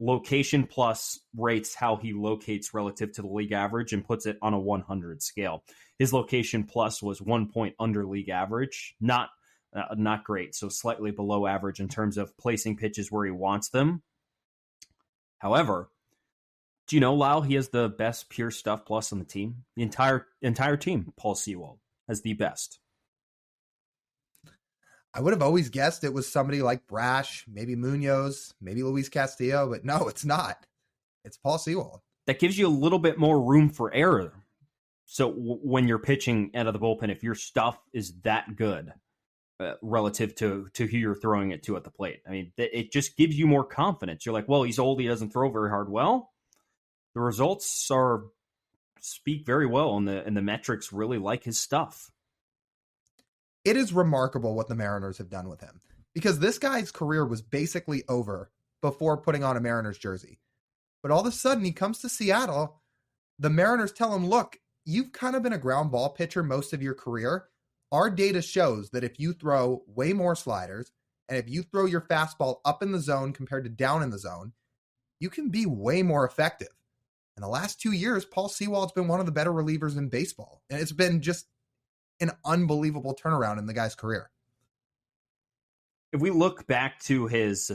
Location Plus rates how he locates relative to the league average and puts it on a 100 scale. His Location Plus was 1 point under league average, not great, so slightly below average in terms of placing pitches where he wants them. However, do you know, Lyle, he has the best pure Stuff Plus on the team? The entire team, Paul Sewald, has the best. I would have always guessed it was somebody like Brash, maybe Munoz, maybe Luis Castillo, but no, it's not. It's Paul Sewald. That gives you a little bit more room for error. So when you're pitching out of the bullpen, if your stuff is that good relative to who you're throwing it to at the plate, I mean, it just gives you more confidence. You're like, well, he's old, he doesn't throw very hard. Well, the results speak very well, and the metrics really like his stuff. It is remarkable what the Mariners have done with him, because this guy's career was basically over before putting on a Mariners jersey. But all of a sudden he comes to Seattle. The Mariners tell him, look, you've kind of been a ground ball pitcher most of your career. Our data shows that if you throw way more sliders and if you throw your fastball up in the zone compared to down in the zone, you can be way more effective. In the last 2 years, Paul Sewald's been one of the better relievers in baseball. And it's been just an unbelievable turnaround in the guy's career. If we look back to his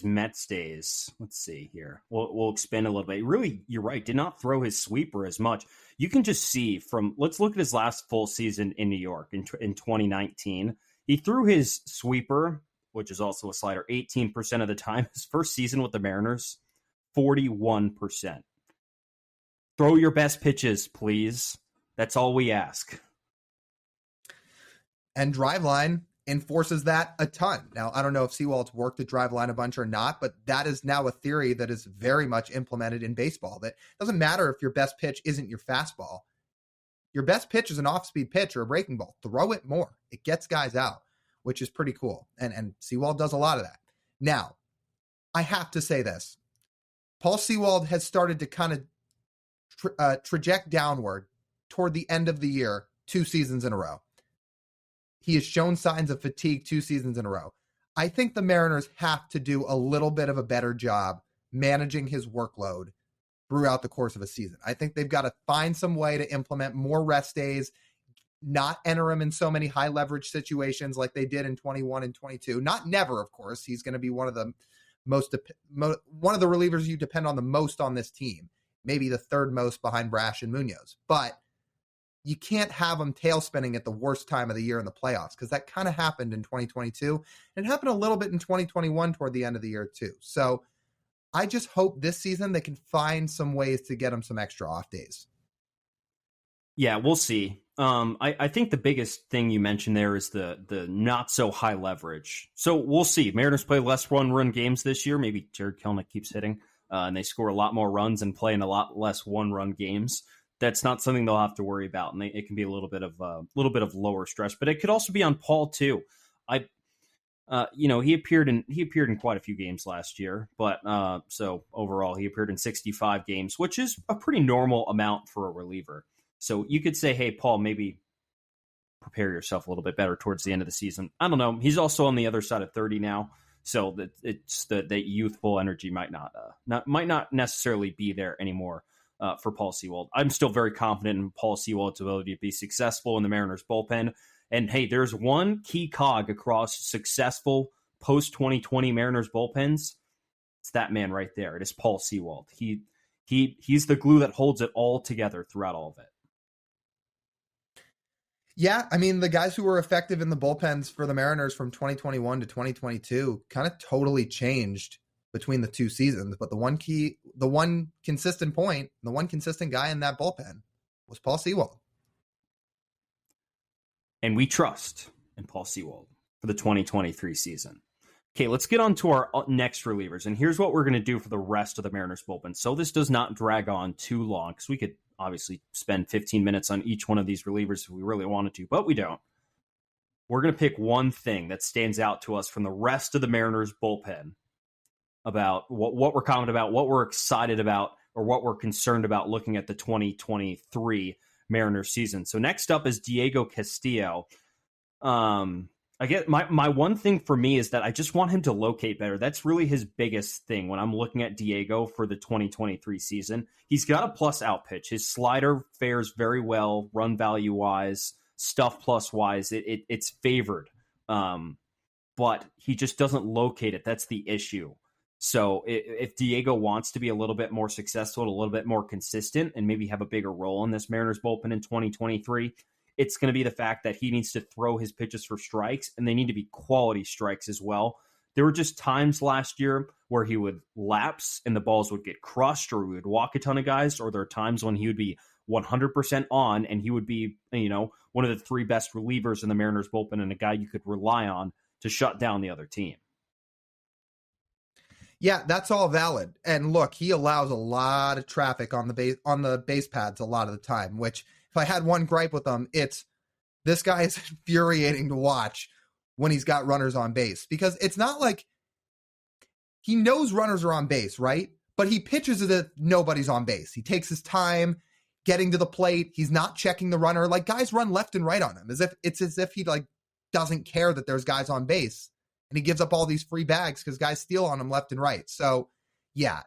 Mets days, let's see here. We'll expand a little bit. Really, you're right. Did not throw his sweeper as much. You can just see let's look at his last full season in New York in 2019. He threw his sweeper, which is also a slider, 18% of the time. His first season with the Mariners, 41%. Throw your best pitches, please. That's all we ask. And Driveline enforces that a ton. Now, I don't know if Sewald's worked the Driveline a bunch or not, but that is now a theory that is very much implemented in baseball. That doesn't matter if your best pitch isn't your fastball. Your best pitch is an off-speed pitch or a breaking ball. Throw it more. It gets guys out, which is pretty cool. And Sewald does a lot of that. Now, I have to say this. Paul Sewald has started to kind of traject downward toward the end of the year 2 seasons in a row. He has shown signs of fatigue 2 seasons in a row. I think the Mariners have to do a little bit of a better job managing his workload throughout the course of a season. I think they've got to find some way to implement more rest days, not enter him in so many high leverage situations like they did in 21 and 22. Not never, of course. He's going to be one of the one of the relievers you depend on the most on this team, maybe the third most behind Brash and Munoz. But you can't have them tail spinning at the worst time of the year in the playoffs, because that kind of happened in 2022 and it happened a little bit in 2021 toward the end of the year too. So I just hope this season they can find some ways to get them some extra off days. Yeah, we'll see. I think the biggest thing you mentioned there is the not so high leverage. So we'll see. Mariners play less run games this year. Maybe Jared Kelenic keeps hitting, and they score a lot more runs and play in a lot less 1-run games. That's not something they'll have to worry about, and it can be a little bit of lower stress. But it could also be on Paul too. He appeared in quite a few games last year, but so overall he appeared in 65 games, which is a pretty normal amount for a reliever. So you could say, hey, Paul, maybe prepare yourself a little bit better towards the end of the season. I don't know. He's also on the other side of 30 now, so that it's the youthful energy might not necessarily be there anymore. For Paul Sewald. I'm still very confident in Paul Sewald's ability to be successful in the Mariners bullpen. And hey, there's one key cog across successful post-2020 Mariners bullpens. It's that man right there. It is Paul Sewald. He's the glue that holds it all together throughout all of it. Yeah, I mean, the guys who were effective in the bullpens for the Mariners from 2021 to 2022 kind of totally changed between the 2 seasons, but the one consistent point, the one consistent guy in that bullpen was Paul Sewald. And we trust in Paul Sewald for the 2023 season. Okay, let's get on to our next relievers. And here's what we're going to do for the rest of the Mariners bullpen. So this does not drag on too long, because we could obviously spend 15 minutes on each one of these relievers if we really wanted to, but we don't. We're going to pick one thing that stands out to us from the rest of the Mariners bullpen about what we're confident about, what we're excited about, or what we're concerned about looking at the 2023 Mariners season. So next up is Diego Castillo. I get my one thing for me is that I just want him to locate better. That's really his biggest thing when I'm looking at Diego for the 2023 season. He's got a plus out pitch. His slider fares very well, run value wise, stuff plus wise. It's favored, but he just doesn't locate it. That's the issue. So if Diego wants to be a little bit more successful, a little bit more consistent, and maybe have a bigger role in this Mariners bullpen in 2023, it's going to be the fact that he needs to throw his pitches for strikes, and they need to be quality strikes as well. There were just times last year where he would lapse and the balls would get crushed, or he would walk a ton of guys, or there are times when he would be 100% on and he would be, one of the 3 best relievers in the Mariners bullpen and a guy you could rely on to shut down the other team. Yeah, that's all valid. And look, he allows a lot of traffic on the base pads a lot of the time, which if I had one gripe with him, it's this guy is infuriating to watch when he's got runners on base, because it's not like he knows runners are on base, right? But he pitches it if nobody's on base. He takes his time getting to the plate. He's not checking the runner. Like, guys run left and right on him as if he doesn't care that there's guys on base. And he gives up all these free bags because guys steal on him left and right. So, yeah,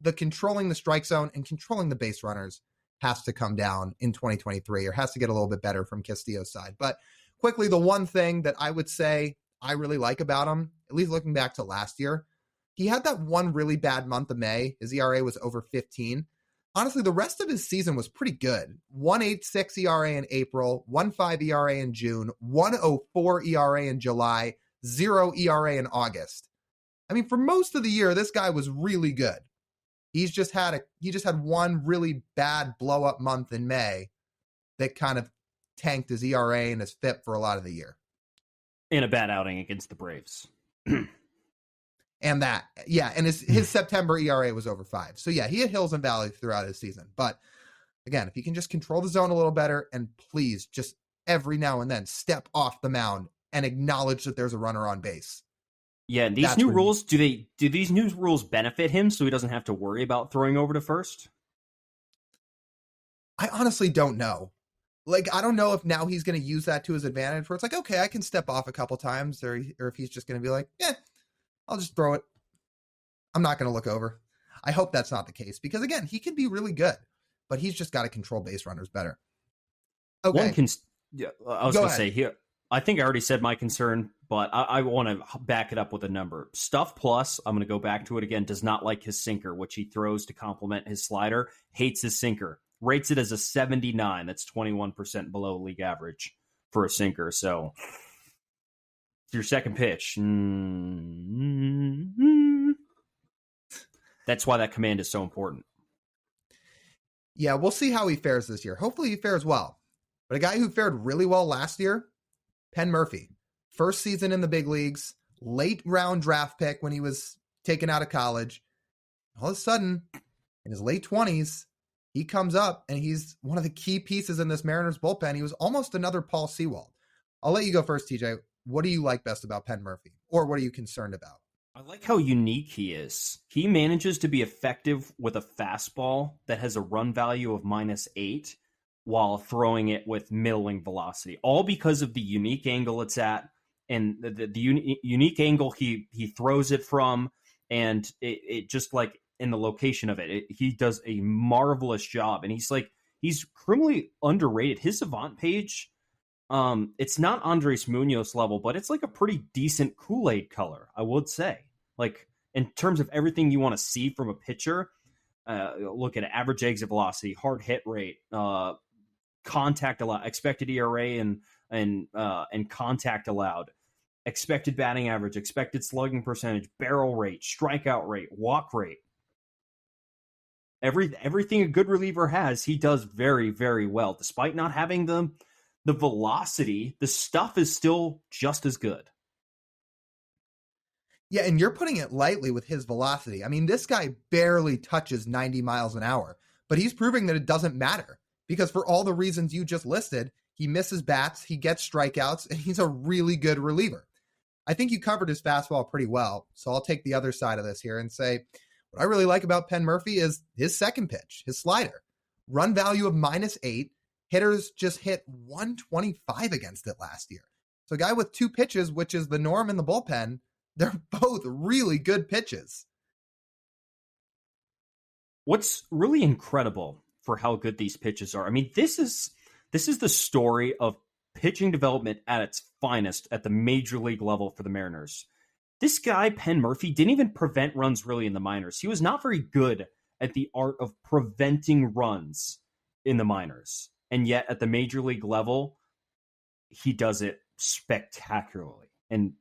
the controlling the strike zone and controlling the base runners has to come down in 2023, or has to get a little bit better from Castillo's side. But quickly, the one thing that I would say I really like about him, at least looking back to last year, he had that one really bad month of May. His ERA was over 15. Honestly, the rest of his season was pretty good. 1.86 ERA in April, 1.5 ERA in June, 1.04 ERA in July, 0 ERA in August. I mean, for most of the year, this guy was really good. He just had one really bad blow up month in May that kind of tanked his ERA and his FIP for a lot of the year. In a bad outing against the Braves. And his September ERA was over 5. So yeah, he had hills and valleys throughout his season. But again, if he can just control the zone a little better and please just every now and then step off the mound and acknowledge that there's a runner on base. Yeah, these new rules, do these new rules benefit him so he doesn't have to worry about throwing over to first? I honestly don't know. Like, I don't know if now he's going to use that to his advantage where it's like, okay, I can step off a couple times, or if he's just going to be like, yeah, I'll just throw it. I'm not going to look over. I hope that's not the case because, again, he can be really good, but he's just got to control base runners better. Okay. I was going to say here, I think I already said my concern, but I want to back it up with a number. Stuff Plus, I'm going to go back to it again, does not like his sinker, which he throws to complement his slider, hates his sinker. Rates it as a 79. That's 21% below league average for a sinker. So your second pitch. That's why that command is so important. Yeah, we'll see how he fares this year. Hopefully he fares well. But a guy who fared really well last year, Penn Murphy. First season in the big leagues, late round draft pick when he was taken out of college. All of a sudden, in his late 20s, he comes up and he's one of the key pieces in this Mariners bullpen. He was almost another Paul Sewald. I'll let you go first, TJ. What do you like best about Penn Murphy? Or what are you concerned about? I like how unique he is. He manages to be effective with a fastball that has a run value of -8 while throwing it with middling velocity, all because of the unique angle it's at and the unique angle he throws it from, and it just like in the location of it. He does a marvelous job, and he's criminally underrated. His Savant page, it's not Andres Munoz level, but it's like a pretty decent Kool-Aid color, I would say. Like, in terms of everything you want to see from a pitcher, look at average exit velocity, hard hit rate, contact allowed, expected ERA and contact allowed, expected batting average, expected slugging percentage, barrel rate, strikeout rate, walk rate. Everything a good reliever has, he does very, very well. Despite not having the velocity, the stuff is still just as good. Yeah, and you're putting it lightly with his velocity. I mean, this guy barely touches 90 miles an hour, but he's proving that it doesn't matter because for all the reasons you just listed, he misses bats, he gets strikeouts, and he's a really good reliever. I think you covered his fastball pretty well, so I'll take the other side of this here and say, what I really like about Penn Murphy is his second pitch, his slider. Run value of -8. Hitters just hit 125 against it last year. So a guy with 2 pitches, which is the norm in the bullpen, they're both really good pitches. What's really incredible for how good these pitches are, I mean, this is the story of pitching development at its finest at the major league level for the Mariners. This guy, Penn Murphy, didn't even prevent runs really in the minors. He was not very good at the art of preventing runs in the minors. And yet at the major league level, he does it spectacularly. And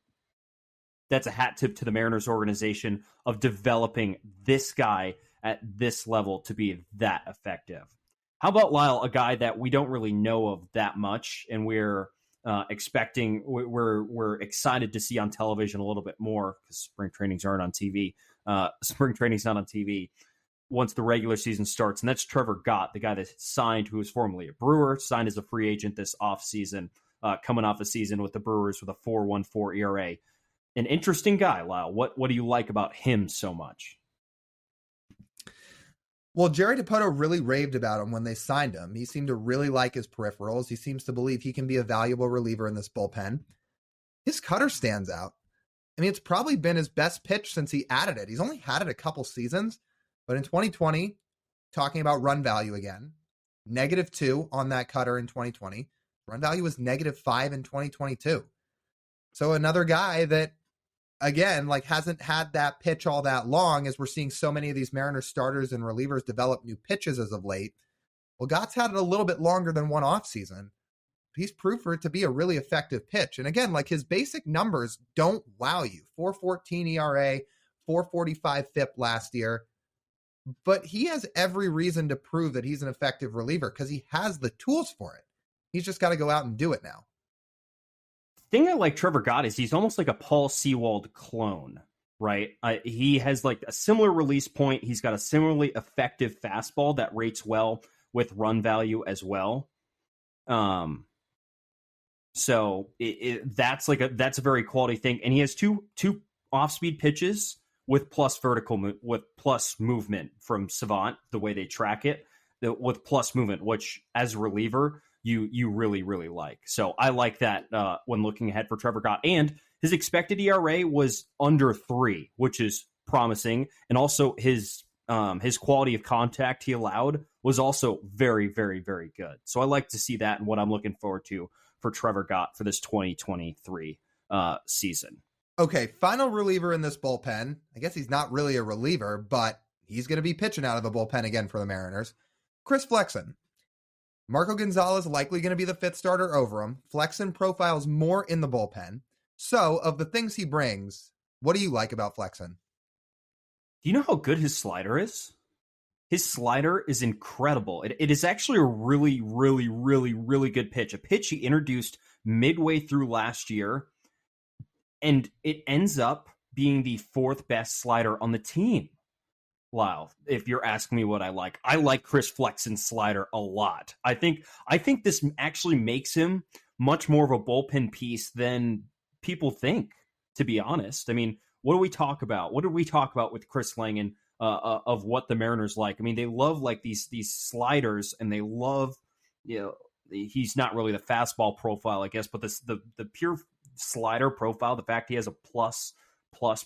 that's a hat tip to the Mariners organization of developing this guy at this level to be that effective. How about Lyle, a guy that we don't really know of that much, and we're expecting, we're excited to see on television a little bit more because spring trainings aren't on TV. Spring training's not on TV once the regular season starts, and that's Trevor Gott, the guy that signed, who was formerly a Brewer, signed as a free agent this offseason, coming off a season with the Brewers with a 4.14 ERA. An interesting guy, Lyle. What do you like about him so much? Well, Jerry Dipoto really raved about him when they signed him. He seemed to really like his peripherals. He seems to believe he can be a valuable reliever in this bullpen. His cutter stands out. I mean, it's probably been his best pitch since he added it. He's only had it a couple seasons, but in 2020, talking about run value again, -2 on that cutter in 2020. Run value was -5 in 2022. So another guy that, again, like hasn't had that pitch all that long, as we're seeing so many of these Mariners starters and relievers develop new pitches as of late. Well, Gott's had it a little bit longer than one offseason. He's proved for it to be a really effective pitch. And again, like his basic numbers don't wow you. 4.14 ERA, 4.45 FIP last year. But he has every reason to prove that he's an effective reliever because he has the tools for it. He's just got to go out and do it now. thing I like Trevor Gott is he's almost like a Paul Sewald clone, right? He has like a similar release point. He's got a similarly effective fastball that rates well with run value as well. So that's a very quality thing. And he has two off-speed pitches with plus with plus movement from Savant, the way they track it, with plus movement, which as a reliever, you really, really like. So I like that when looking ahead for Trevor Gott. And his expected ERA was under 3, which is promising. And also his quality of contact he allowed was also very, very, very good. So I like to see that and what I'm looking forward to for Trevor Gott for this 2023 season. Okay, final reliever in this bullpen. I guess he's not really a reliever, but he's going to be pitching out of the bullpen again for the Mariners. Chris Flexen. Marco Gonzalez likely going to be the 5th starter over him. Flexen profiles more in the bullpen. So, of the things he brings, what do you like about Flexen? Do you know how good his slider is? His slider is incredible. It is actually a really, really, really, really good pitch. A pitch he introduced midway through last year, and it ends up being the 4th best slider on the team. Lyle, if you're asking me what I like Chris Flexen's slider a lot. I think this actually makes him much more of a bullpen piece than people think, to be honest. I mean, what do we talk about? What did we talk about with Chris Langin of what the Mariners like? I mean, they love like these sliders, and they love, he's not really the fastball profile, I guess, but the pure slider profile, the fact he has a plus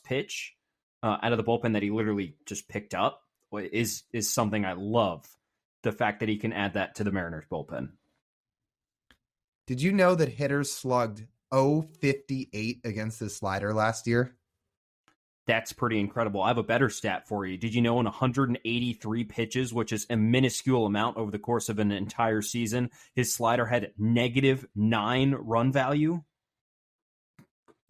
pitch out of the bullpen that he literally just picked up is something I love. The fact that he can add that to the Mariners bullpen. Did you know that hitters slugged .058 against this slider last year? That's pretty incredible. I have a better stat for you. Did you know in 183 pitches, which is a minuscule amount over the course of an entire season, his slider had -9 run value?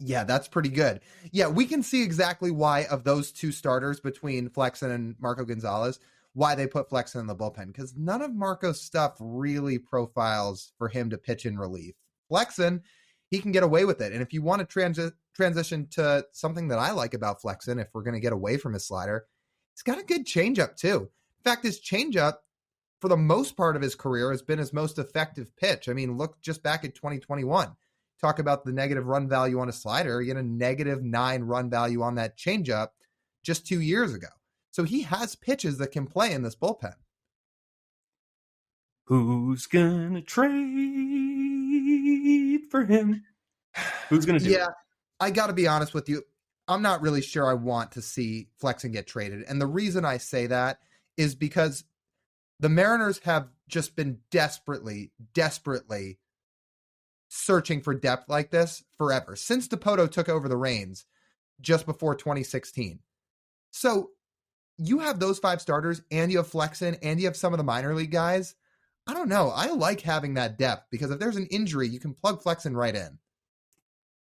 Yeah, that's pretty good. Yeah, we can see exactly why of those two starters between Flexen and Marco Gonzalez, why they put Flexen in the bullpen, because none of Marco's stuff really profiles for him to pitch in relief. Flexen, he can get away with it. And if you want to transition to something that I like about Flexen, if we're going to get away from his slider, he's got a good changeup too. In fact, his changeup, for the most part of his career, has been his most effective pitch. I mean, look just back at 2021. Talk about the negative run value on a slider. He had a -9 run value on that changeup just 2 years ago. So he has pitches that can play in this bullpen. Who's gonna trade for him? Who's gonna do it? I got to be honest with you. I'm not really sure I want to see Flexen get traded. And the reason I say that is because the Mariners have just been desperately searching for depth like this forever, since Dipoto took over the reins just before 2016. So you have those 5 starters, and you have Flexen, and you have some of the minor league guys. I don't know. I like having that depth, because if there's an injury, you can plug Flexen right in.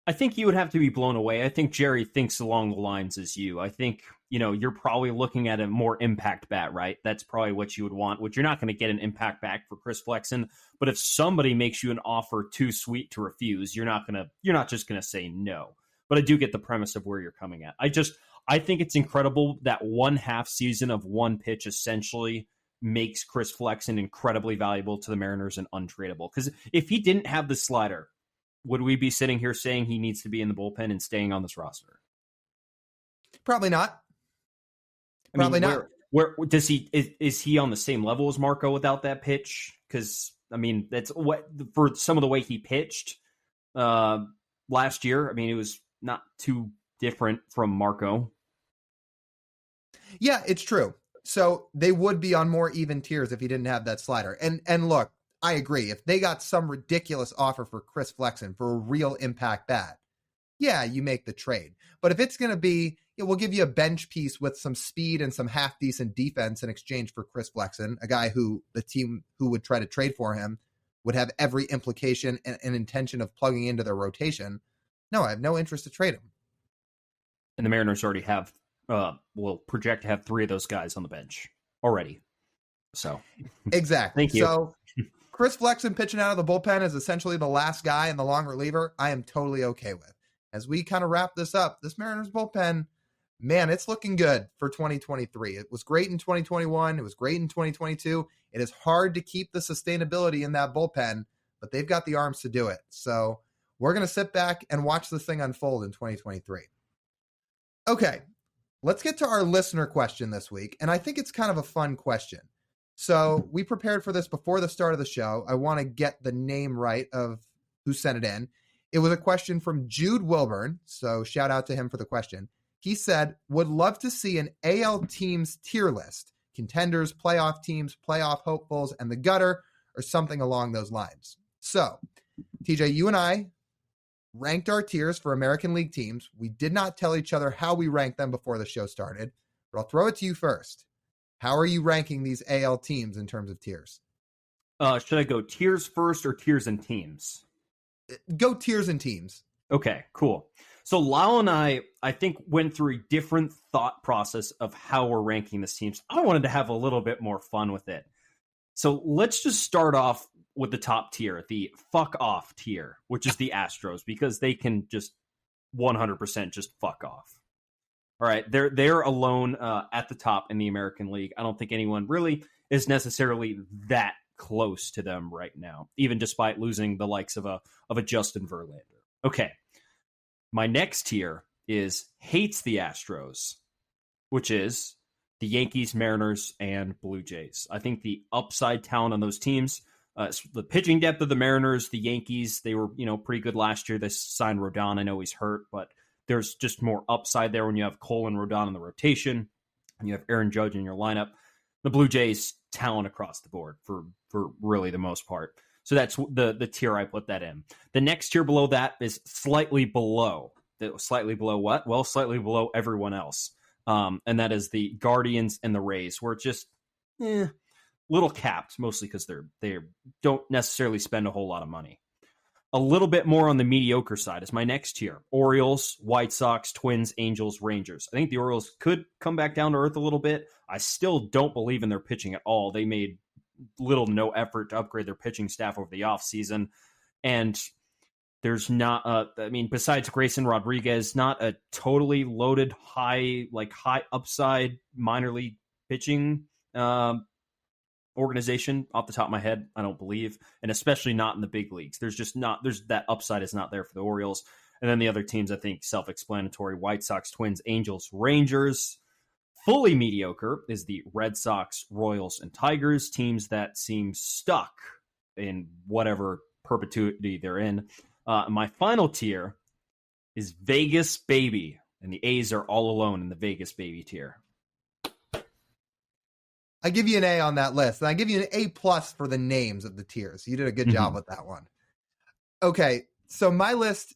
I think you would have to be blown away. I think Jerry thinks along the lines as you. I think, you're probably looking at a more impact bat, right? That's probably what you would want, which you're not going to get an impact back for Chris Flexen. But if somebody makes you an offer too sweet to refuse, you're not just going to say no. But I do get the premise of where you're coming at. I think it's incredible that 1/2 season of one pitch essentially makes Chris Flexen incredibly valuable to the Mariners and untradeable. Because if he didn't have the slider, would we be sitting here saying he needs to be in the bullpen and staying on this roster? Probably not. Probably not. Where does he is he on the same level as Marco without that pitch? Because I mean, that's what for some of the way he pitched last year. I mean, it was not too different from Marco. Yeah, it's true. So they would be on more even tiers if he didn't have that slider. And look, I agree. If they got some ridiculous offer for Chris Flexen for a real impact bat, yeah, you make the trade. But if it's going to be, we'll give you a bench piece with some speed and some half decent defense in exchange for Chris Flexen, a guy who the team who would try to trade for him would have every implication and intention of plugging into their rotation. No, I have no interest to trade him. And the Mariners already have, will project to have 3 of those guys on the bench already. So exactly. Thank you. So Chris Flexen pitching out of the bullpen is essentially the last guy and the long reliever, I am totally okay with. As we kind of wrap this up, this Mariners bullpen, man, it's looking good for 2023. It was great in 2021. It was great in 2022. It is hard to keep the sustainability in that bullpen, but they've got the arms to do it. So we're going to sit back and watch this thing unfold in 2023. Okay, let's get to our listener question this week. And I think it's kind of a fun question. So we prepared for this before the start of the show. I want to get the name right of who sent it in. It was a question from Jude Wilburn. So shout out to him for the question. He said, would love to see an AL teams tier list, contenders, playoff teams, playoff hopefuls, and the gutter, or something along those lines. So, TJ, you and I ranked our tiers for American League teams. We did not tell each other how we ranked them before the show started, but I'll throw it to you first. How are you ranking these AL teams in terms of tiers? Should I go tiers first or tiers and teams? Go tiers and teams. Okay, cool. So Lyle and I think, went through a different thought process of how we're ranking these teams. I wanted to have a little bit more fun with it. So let's just start off with the top tier, the fuck off tier, which is the Astros, because they can just 100% just fuck off. All right, they're alone at the top in the American League. I don't think anyone really is necessarily that close to them right now, even despite losing the likes of a Justin Verlander. Okay, my next tier is hates the Astros, which is the Yankees, Mariners, and Blue Jays. I think the upside talent on those teams, the pitching depth of the Mariners, the Yankees, they were pretty good last year. They signed Rodon. I know he's hurt, but there's just more upside there when you have Cole and Rodon in the rotation, and you have Aaron Judge in your lineup. The Blue Jays, talent across the board for really the most part. So that's the tier I put that in. The next tier below that is slightly below. Slightly below what? Well, slightly below everyone else. And that is the Guardians and the Rays, where it's just little capped, mostly because they don't necessarily spend a whole lot of money. A little bit more on the mediocre side is my next tier. Orioles, White Sox, Twins, Angels, Rangers. I think the Orioles could come back down to earth a little bit. I still don't believe in their pitching at all. They made little no effort to upgrade their pitching staff over the offseason. And there's not, besides Grayson Rodriguez, not a totally loaded high upside minor league pitching organization off the top of my head, I don't believe, and especially not in the big leagues. There's that upside is not there for the Orioles. And then the other teams, I think, self-explanatory: White Sox, Twins, Angels, Rangers. Fully mediocre is the Red Sox, Royals, and Tigers, teams that seem stuck in whatever perpetuity they're in. My final tier is Vegas Baby, and the A's are all alone in the Vegas Baby tier. I give you an A on that list, and I give you an A+ for the names of the tiers. You did a good job with that one. Okay, so my list,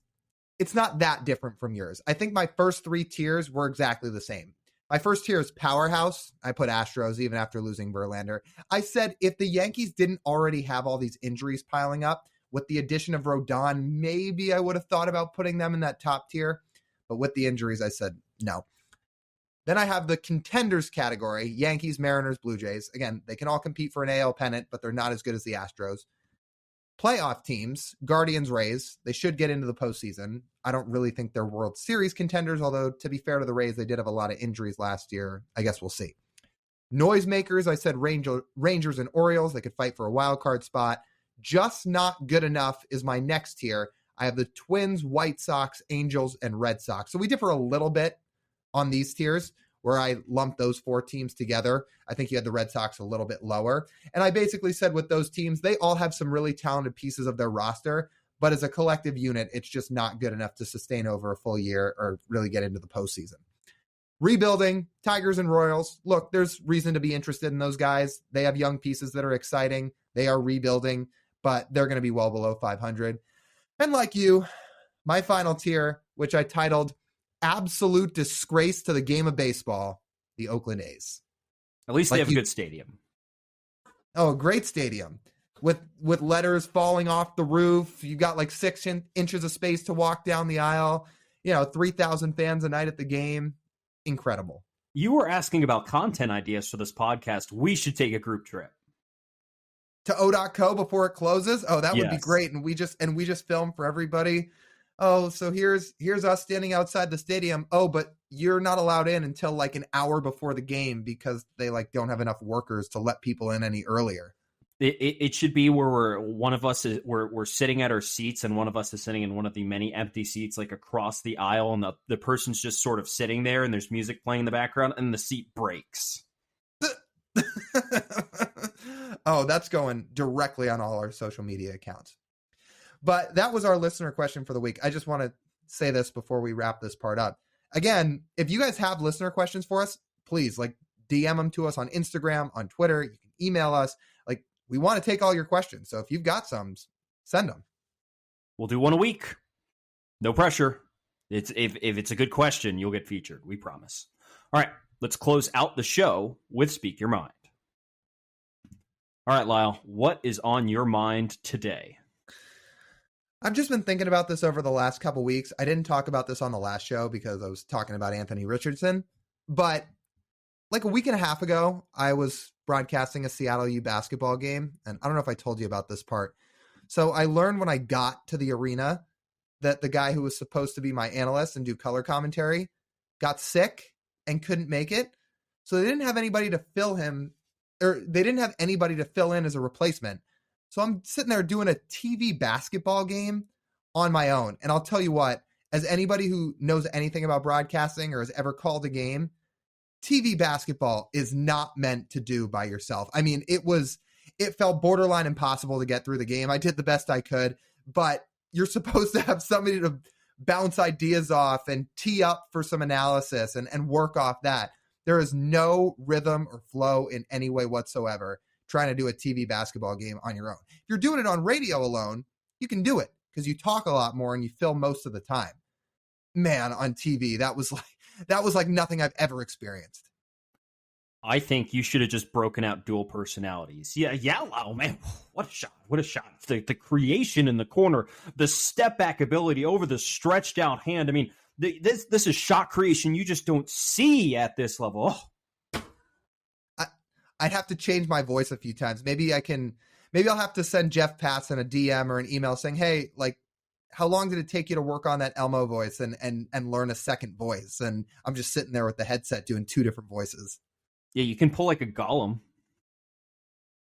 it's not that different from yours. I think my first three tiers were exactly the same. My first tier is Powerhouse. I put Astros even after losing Verlander. I said if the Yankees didn't already have all these injuries piling up, with the addition of Rodon, maybe I would have thought about putting them in that top tier. But with the injuries, I said no. Then I have the contenders category: Yankees, Mariners, Blue Jays. Again, they can all compete for an AL pennant, but they're not as good as the Astros. Playoff teams: Guardians, Rays. They should get into the postseason. I don't really think they're World Series contenders, although to be fair to the Rays, they did have a lot of injuries last year. I guess we'll see. Noisemakers, I said Rangers and Orioles. They could fight for a wild card spot. Just not good enough is my next tier. I have the Twins, White Sox, Angels, and Red Sox. So we differ a little bit on these tiers, where I lumped those four teams together. I think you had the Red Sox a little bit lower. And I basically said with those teams, they all have some really talented pieces of their roster, but as a collective unit, it's just not good enough to sustain over a full year or really get into the postseason. Rebuilding, Tigers and Royals. Look, there's reason to be interested in those guys. They have young pieces that are exciting. They are rebuilding, but they're going to be well below 500. And like you, my final tier, which I titled Absolute Disgrace to the Game of Baseball, the Oakland A's. At least they have a good stadium. Oh, great stadium. With letters falling off the roof. You got like 6 inches of space to walk down the aisle. 3,000 fans a night at the game. Incredible. You were asking about content ideas for this podcast. We should take a group trip. to O.co before it closes. Oh, that would be Yes. great. And we just film for everybody. Oh, so here's us standing outside the stadium. Oh, but you're not allowed in until like an hour before the game because they like don't have enough workers to let people in any earlier. It should be where we're sitting at our seats and one of us is sitting in one of the many empty seats like across the aisle, and the person's just sort of sitting there and there's music playing in the background and the seat breaks. Oh, that's going directly on all our social media accounts. But that was our listener question for the week. I just want to say this before we wrap this part up. Again, if you guys have listener questions for us, please like DM them to us on Instagram, on Twitter. You can email us. Like, we want to take all your questions. So if you've got some, send them. We'll do one a week. No pressure. If it's a good question, you'll get featured. We promise. All right, let's close out the show with Speak Your Mind. All right, Lyle, what is on your mind today? I've just been thinking about this over the last couple weeks. I didn't talk about this on the last show because I was talking about Anthony Richardson, but like a week and a half ago, I was broadcasting a Seattle U basketball game, and I don't know if I told you about this part. So I learned when I got to the arena that the guy who was supposed to be my analyst and do color commentary got sick and couldn't make it. So they didn't have anybody to fill him, or they didn't have anybody to fill in as a replacement. So I'm sitting there doing a TV basketball game on my own. And I'll tell you what, as anybody who knows anything about broadcasting or has ever called a game, TV basketball is not meant to do by yourself. I mean, it felt borderline impossible to get through the game. I did the best I could, but you're supposed to have somebody to bounce ideas off and tee up for some analysis and work off that. There is no rhythm or flow in any way whatsoever trying to do a TV basketball game on your own. If you're doing it on radio alone, you can do it because you talk a lot more and you film most of the time. Man, on TV, that was like nothing I've ever experienced. I think you should have just broken out dual personalities. Yeah, wow, man, what a shot. The creation in the corner, the step back ability over the stretched out hand. I mean, this is shot creation you just don't see at this level. Oh. I'd have to change my voice a few times. Maybe I'll have to send Jeff Passan a DM or an email saying, hey, like, how long did it take you to work on that Elmo voice and learn a second voice? And I'm just sitting there with the headset doing two different voices. Yeah, you can pull like a Gollum.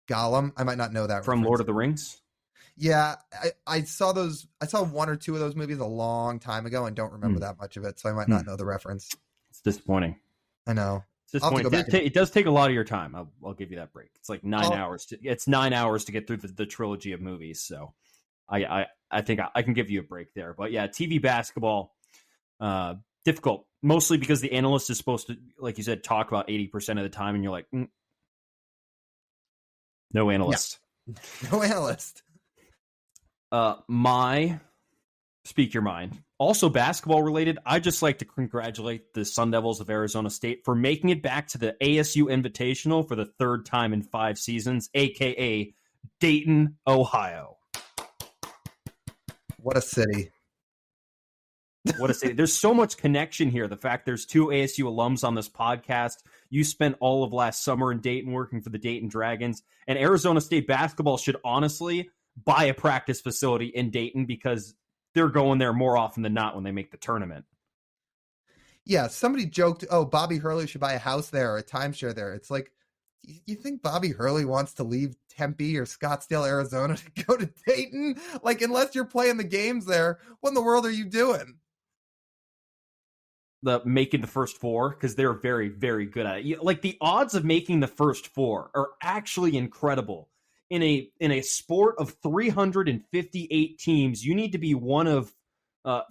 Gollum? I might not know that. From Lord of the Rings? Yeah, I saw one or two of those movies a long time ago and don't remember that much of it, so I might not know the reference. It's disappointing. I know. It's disappointing. It does take a lot of your time. I'll give you that break. It's like 9 hours. It's 9 hours to get through the trilogy of movies, so I think I can give you a break there. But yeah, TV basketball, difficult. Mostly because the analyst is supposed to, like you said, talk about 80% of the time, and you're like, no analyst. Yeah. No analyst. My Speak Your Mind. Also basketball related, I'd just like to congratulate the Sun Devils of Arizona State for making it back to the ASU Invitational for the third time in 5 seasons, a.k.a. Dayton, Ohio. What a city. What a city. There's so much connection here. The fact there's 2 ASU alums on this podcast. You spent all of last summer in Dayton working for the Dayton Dragons. And Arizona State basketball should honestly buy a practice facility in Dayton because they're going there more often than not when they make the tournament. Yeah, somebody joked, oh, Bobby Hurley should buy a house there or a timeshare there. It's like, you think Bobby Hurley wants to leave Tempe or Scottsdale, Arizona to go to Dayton? Like, unless you're playing the games there, what in the world are you doing? Making the first 4, because they're very, very good at it. Like, the odds of making the first 4 are actually incredible. In a sport of 358 teams, you need to be one of,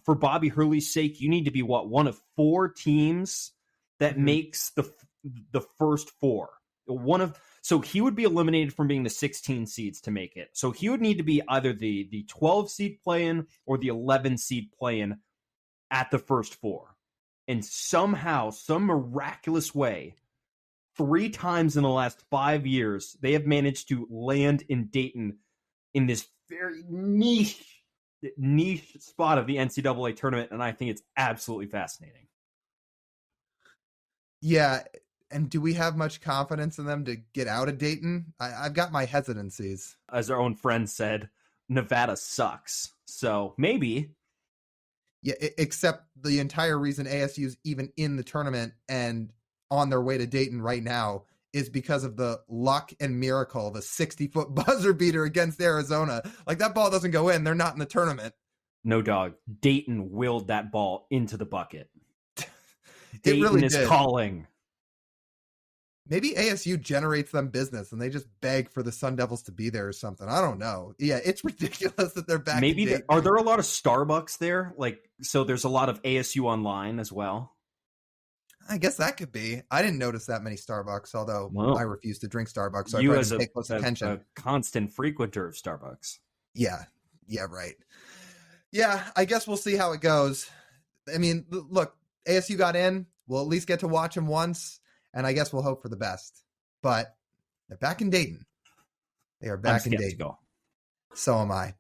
for Bobby Hurley's sake, you need to be one of 4 teams that makes the first 4. So he would be eliminated from being the 16 seeds to make it. So he would need to be either the 12 seed play-in or the 11 seed play-in at the first 4. And somehow, some miraculous way, 3 times in the last 5 years, they have managed to land in Dayton in this very niche spot of the NCAA tournament, and I think it's absolutely fascinating. Yeah, And do we have much confidence in them to get out of Dayton? I've got my hesitancies. As our own friend said, Nevada sucks. So maybe. Yeah, except the entire reason ASU's even in the tournament and on their way to Dayton right now is because of the luck and miracle, the 60-foot buzzer beater against Arizona. Like, that ball doesn't go in, they're not in the tournament. No, dog. Dayton willed that ball into the bucket. Dayton really is did. Calling. Maybe ASU generates them business and they just beg for the Sun Devils to be there or something. I don't know. Yeah, it's ridiculous that they're back. Maybe are there a lot of Starbucks there? Like, so there's a lot of ASU online as well. I guess that could be. I didn't notice that many Starbucks, although I refuse to drink Starbucks. So you I as pay close attention. A constant frequenter of Starbucks. Yeah, right. Yeah, I guess we'll see how it goes. I mean, look, ASU got in. We'll at least get to watch them once. And I guess we'll hope for the best. But they're back in Dayton. They are back in Dayton. So am I.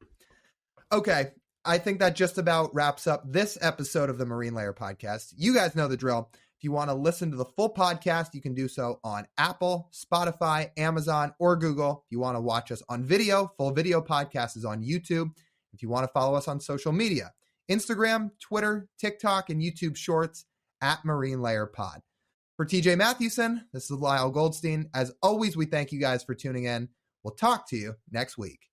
Okay. I think that just about wraps up this episode of the Marine Layer podcast. You guys know the drill. If you want to listen to the full podcast, you can do so on Apple, Spotify, Amazon, or Google. If you want to watch us on video, full video podcast is on YouTube. If you want to follow us on social media, Instagram, Twitter, TikTok, and YouTube Shorts at Marine Layer Pod. For TJ Mathewson, this is Lyle Goldstein. As always, we thank you guys for tuning in. We'll talk to you next week.